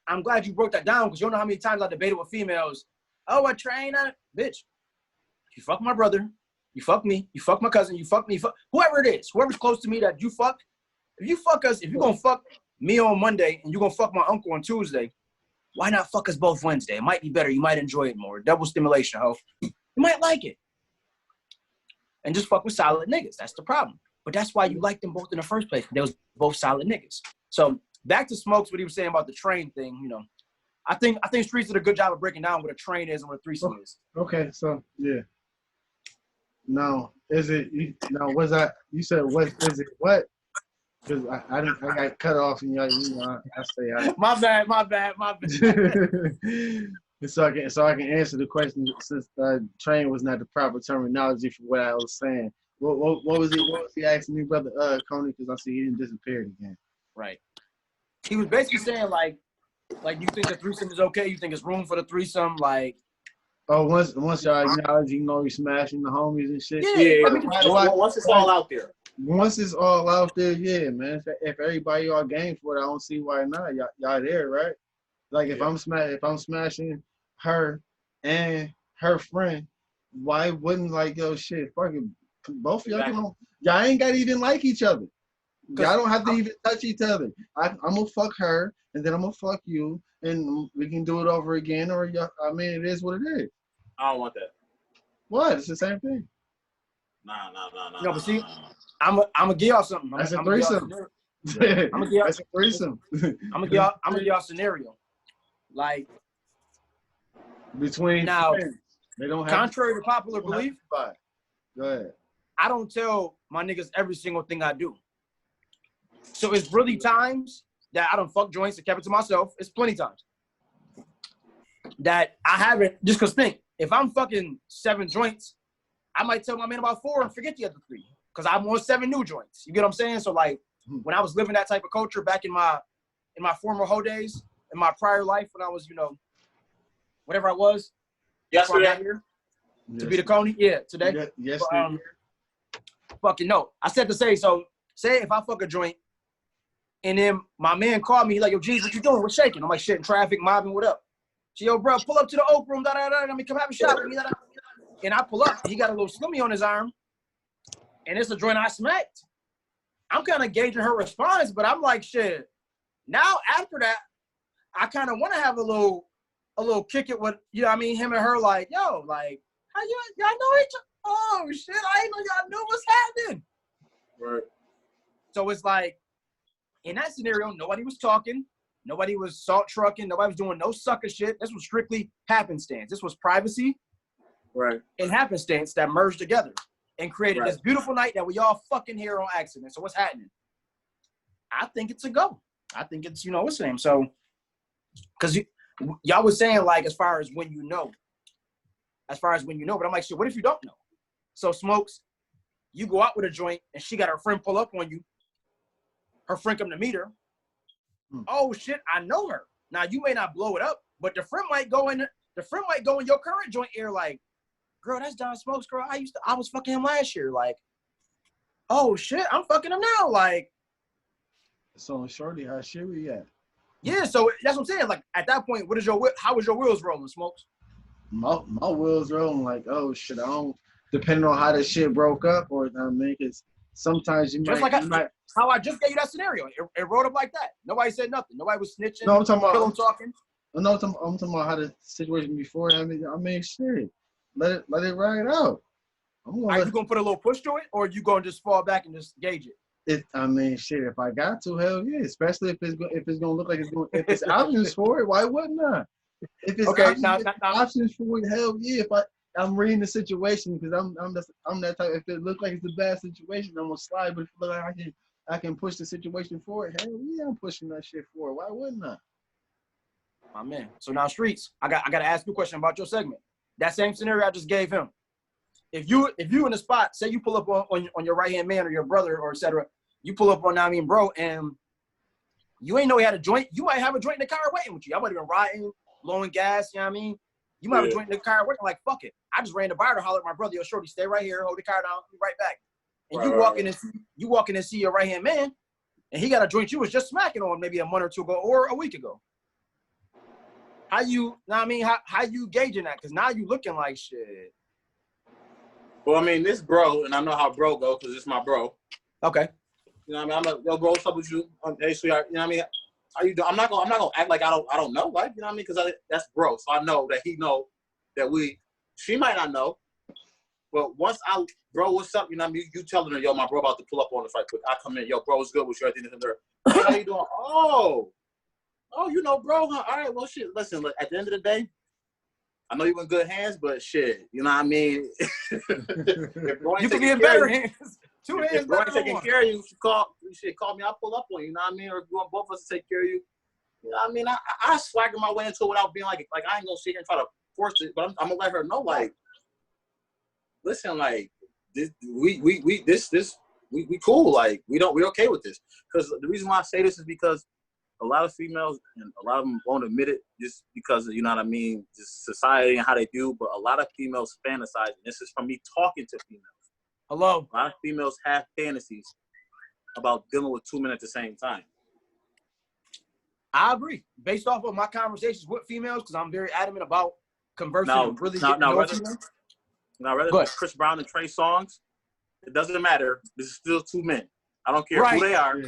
B: I'm glad you broke that down because you don't know how many times I debated with females. Oh, a train on it. Bitch, you fuck my brother, you fuck me, you fuck my cousin, you fuck me, whoever it is, whoever's close to me that you fuck. If you fuck us, if you're going to fuck me on Monday and you're going to fuck my uncle on Tuesday, why not fuck us both Wednesday? It might be better. You might enjoy it more. Double stimulation, ho. You might like it. And just fuck with solid niggas. That's the problem. But that's why you liked them both in the first place. They was both solid niggas. So back to Smokes, what he was saying about the train thing, you know. I think Streetz did a good job of breaking down what a train is and what a threesome is.
C: Okay, so yeah. Now, is it? Now, was that? You said what? Is it what? Because I got cut off and I say
B: my bad.
C: so I can answer the question since train was not the proper terminology for what I was saying. What was he? What was he asking me, brother Cony? Because I see he didn't disappear again.
B: Right. He was basically saying like you think the threesome is okay? You think it's room for the threesome? Like,
C: oh, once y'all acknowledge, you know, you're smashing the homies and shit.
A: Yeah. I mean, once it's all out there.
C: Once it's all out there, yeah, man. If everybody all game for it, I don't see why not. Y'all there, right? Like if I'm smashing her and her friend, why wouldn't like yo shit? Fucking both of y'all y'all ain't gotta even like each other. Y'all don't have to even touch each other. I'm gonna fuck her and then I'm gonna fuck you and we can do it over again. Or I mean, it is what it is.
A: I don't want that.
C: What? It's the same thing.
A: Nah.
B: No, but see, I'm gonna give y'all something.
C: That's a threesome. That's a threesome.
B: I'm gonna give y'all a scenario. Like
C: between
B: now,
C: friends, they don't have
B: contrary to popular belief.
C: Go ahead.
B: I don't tell my niggas every single thing I do. So it's really times that I don't fuck joints and kept it to myself. It's plenty times. that I haven't, just because think, if I'm fucking 7 joints, I might tell my man about 4 and forget the other 3 because I'm on 7 new joints. You get what I'm saying? So like when I was living that type of culture back in my former hoe days, in my prior life when I was, you know, whatever I was.
A: Yesterday.
B: I got here to be the Cony. Yeah, today.
C: Yes.
B: Fucking no. I said to say, so say if I fuck a joint and then my man called me, he like, yo, G's, what you doing? What's shaking? I'm like, shit in traffic, mobbing, what up? She, yo, bro, pull up to the Oak Room, da-da-da, let me come have a shot with me, da-da. And I pull up, he got a little slummy on his arm, and it's a joint I smacked. I'm kind of gauging her response, but I'm like, shit. Now, after that, I kind of want to have a little kick it with, you know what I mean, him and her, like, yo, like, how y'all know each other? Oh, shit, I didn't know y'all knew what's happening.
A: Right.
B: So it's like, in that scenario, nobody was talking. Nobody was salt trucking. Nobody was doing no sucker shit. This was strictly happenstance. This was privacy and happenstance that merged together and created this beautiful night that we all fucking here on accident. So what's happening? I think it's a go. I think it's, you know, what's the name? So, because y'all was saying, like, as far as when you know. But I'm like, shit, what if you don't know? So, Smokes, you go out with a joint and she got her friend pull up on you. Her friend come to meet her. Oh shit, I know her. Now you may not blow it up, but the friend might go in your current joint ear like, girl, that's Don Smokes, girl. I was fucking him last year. Like, oh shit, I'm fucking him now. Like,
C: so shorty, how should we at?
B: Yeah, so that's what I'm saying. Like at that point, how was your wheels rolling, Smokes?
C: My wheels rolling like, oh shit, I don't, depending on how this shit broke up, or I mean, because sometimes you
B: just
C: might.
B: How I just gave you that scenario. It rolled up like that. Nobody said nothing. Nobody was snitching.
C: No, I'm talking about
B: talking.
C: No, I'm talking about how the situation before. I mean, shit. Let it ride out.
B: Are you gonna put a little push to it, or are you gonna just fall back and just gauge it?
C: I mean, shit. If I got to, hell yeah. Especially if it's gonna look like it's going. If it's options for it, why wouldn't I? If it's options for it, hell yeah. If I'm reading the situation because I'm that type. If it looks like it's a bad situation, I'm gonna slide. But if it look like I can push the situation forward, hell yeah, I'm pushing that shit forward. Why wouldn't I?
B: My man. So now, Streetz, I got to ask you a question about your segment. That same scenario I just gave him. If you in the spot, say you pull up on your right hand man or your brother or etc. You pull up on bro, and you ain't know he had a joint. You might have a joint in the car waiting with you. I might have been riding, blowing gas. You know what I mean? You might have a joint in the car waiting. Like fuck it. I just ran the bar to holler at my brother. Yo, shorty, stay right here. Hold the car down. I'll be right back. And you walk in and see your right hand man, and he got a joint you was just smacking on maybe a month or two ago or a week ago. How you gauging that? Because now you looking like shit.
A: Well, I mean, this bro, and I know how bro go because it's my bro.
B: Okay.
A: You know what I mean? Yo, bro, what's up with you? Hey, sweetheart. You know what I mean? How you doing? I'm not gonna act like I don't know, right? You know what I mean? Because that's bro. So I know that he know that she might not know. But once bro, what's up? You know what I mean? You telling her, yo, my bro about to pull up on us right quick. I come in, yo, bro, what's good with you? Everything is there. Hey, how you doing? Oh, you know, bro, huh? All right, well, shit. Listen, at the end of the day, I know you in good hands, but shit, you know what I mean? If bro ain't
B: you could be in better hands. Two hands
A: if bro ain't
B: better than
A: taking
B: one.
A: care of you, you should call me. I'll pull up on you, you know what I mean? Or if you want both of us to take care of you. You know what I mean? I swagger my way into it without being like I ain't gonna sit here and try to force it, but I'm gonna let her know, like, listen, like, we cool, like we're okay with this. Because the reason why I say this is because a lot of females and a lot of them won't admit it just because of, you know what I mean, just society and how they do. But a lot of females fantasize, and this is from me talking to females.
B: Hello.
A: A lot of females have fantasies about dealing with 2 men at the same time.
B: I agree. Based off of my conversations with females, because I'm very adamant about conversing and really getting to know females.
A: Now, rather Chris Brown and Trey Songz, it doesn't matter. This is still 2 men. I don't care who they are.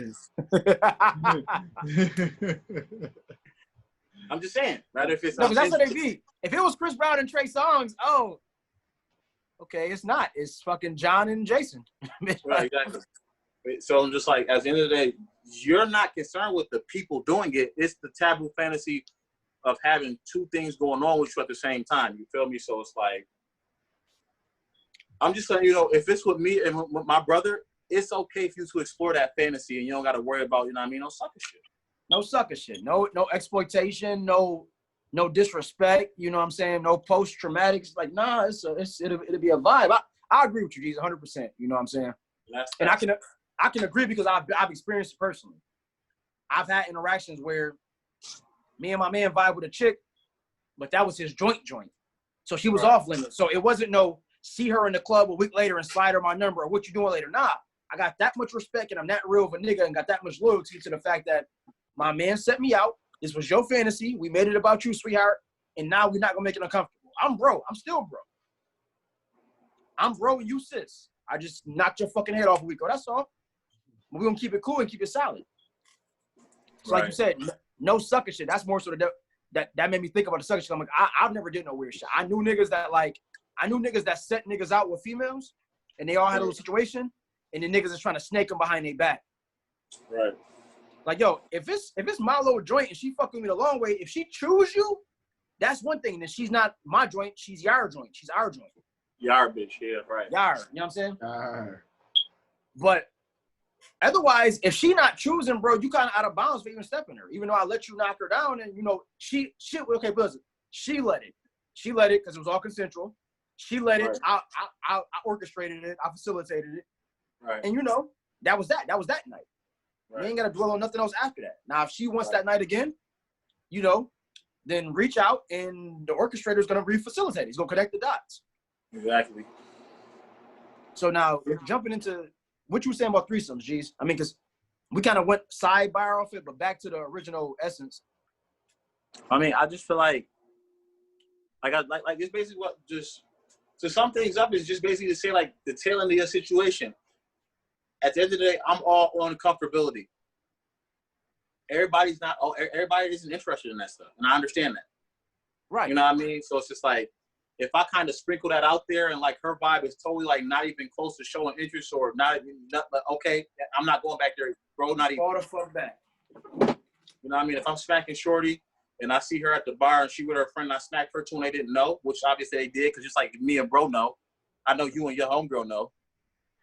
A: I'm just saying. Rather if it's
B: no, because that's what they be. If it was Chris Brown and Trey Songz, okay, it's not. It's fucking John and Jason.
A: Right, exactly. So I'm just like, at the end of the day, you're not concerned with the people doing it. It's the taboo fantasy of having 2 things going on with you at the same time. You feel me? So it's like, I'm just saying, you know, if it's with me and with my brother, it's okay for you to explore that fantasy and you don't got to worry about, you know what I mean, no sucker shit.
B: No sucker shit. No exploitation. No no disrespect. You know what I'm saying? No post traumatics. Like, nah, it'll be a vibe. I agree with you, G's, 100%. You know what I'm saying? And I can agree because I've experienced it personally. I've had interactions where me and my man vibe with a chick, but that was his joint. So she was off limits. So it wasn't no see her in the club a week later and slide her my number or what you doing later. Nah, I got that much respect and I'm that real of a nigga and got that much loyalty to the fact that my man set me out. This was your fantasy. We made it about you, sweetheart. And now we're not going to make it uncomfortable. I'm bro. I'm still bro. I'm bro and you sis. I just knocked your fucking head off a week ago. That's all. We're going to keep it cool and keep it solid. So like you said, no sucker shit. That's more sort of that made me think about the sucker shit. I'm like, I've never did no weird shit. I knew niggas that set niggas out with females and they all had a little situation and the niggas is trying to snake them behind their back.
A: Right.
B: Like, yo, if it's my little joint and she fucking me the long way, if she choose you, that's one thing. Then she's not my joint. She's your joint. She's our joint. Yar
A: bitch, yeah, right.
B: Yar, you know what I'm saying? But otherwise, if she not choosing, bro, you kind of out of bounds for even stepping her. Even though I let you knock her down, and you know, she listen, she let it because it was all consensual. She let it. I orchestrated it. I facilitated it.
A: Right.
B: And you know, that was that night.
A: Right.
B: You ain't gotta dwell on nothing else after that. Now, if she wants that night again, you know, then reach out and the orchestrator is gonna refacilitate. He's gonna connect the dots.
A: Exactly.
B: So now jumping into what you were saying about threesomes, G's. I mean, because we kind of went sidebar off it, but back to the original essence.
A: I mean, I just feel like it's basically what just to sum things up is just basically to say like the tail end of your situation. At the end of the day, I'm all on comfortability. Everybody isn't interested in that stuff, and I understand that.
B: Right.
A: You know what I mean? So it's just like, if I kind of sprinkle that out there and like her vibe is totally like not even close to showing interest or not okay, I'm not going back there, bro. Not even.
B: Fall the fuck back.
A: You know what I mean? If I'm smacking shorty and I see her at the bar and she with her friend, and I smacked her too and they didn't know, which obviously they did because just like me and bro know, I know you and your homegirl know.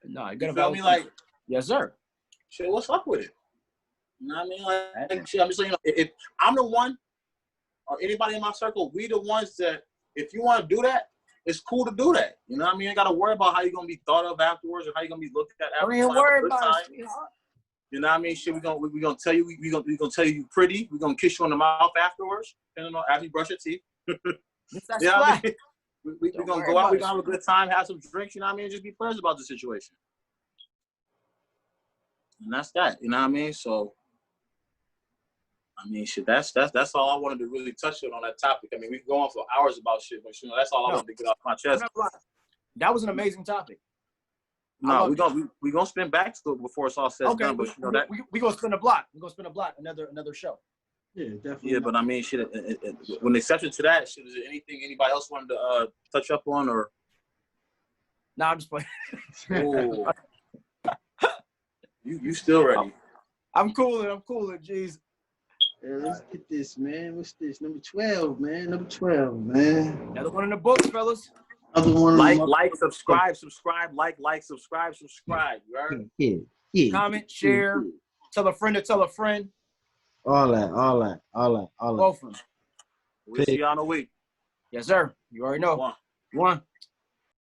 B: No,
A: you feel me? Like,
B: yes, sir.
A: Shit, what's up with it? You know what I mean? Like, shit, I'm just saying, if I'm the one or anybody in my circle, we the ones that. If you want to do that, it's cool to do that. You know what I mean? You ain't got to worry about how you're going to be thought of afterwards or how you're going to be looked at afterwards.
B: Don't worry about it.
A: You know what I mean? Shit, we're gonna tell you we gonna tell you pretty. We're gonna kiss you on the mouth afterwards. Depending on after you brush your teeth.
B: Yeah,
A: I mean? We're gonna go out, we're gonna have a good time, have some drinks, you know what I mean? Just be pleasant about the situation. And that's that, you know what I mean? So I mean, shit, that's all I wanted to really touch on that topic. I mean, we can go on for hours about shit, but you know, that's all I wanted to get off my chest.
B: That was an amazing topic.
A: No, we're gonna spin back to it before it's all said and done. But you know that
B: we gonna spin a block. We're gonna spin a block. Another show.
C: Yeah, definitely.
A: Yeah, but I mean, shit. When exception to that, shit, is there anything anybody else wanted to touch up on or?
B: Nah, I'm just playing.
A: Oh. You still ready?
B: I'm cooling. Jeez.
C: Yeah, let's get this, man. What's this? Number 12, man. Number 12, man.
B: Another one in the books, fellas.
C: Another one.
A: Like, subscribe, like, subscribe. You heard?
C: Yeah.
B: Comment, share, tell a friend to tell a friend.
C: All that.
B: Both of them.
A: We'll see y'all in a week.
B: Yes, sir. You already know.
A: One.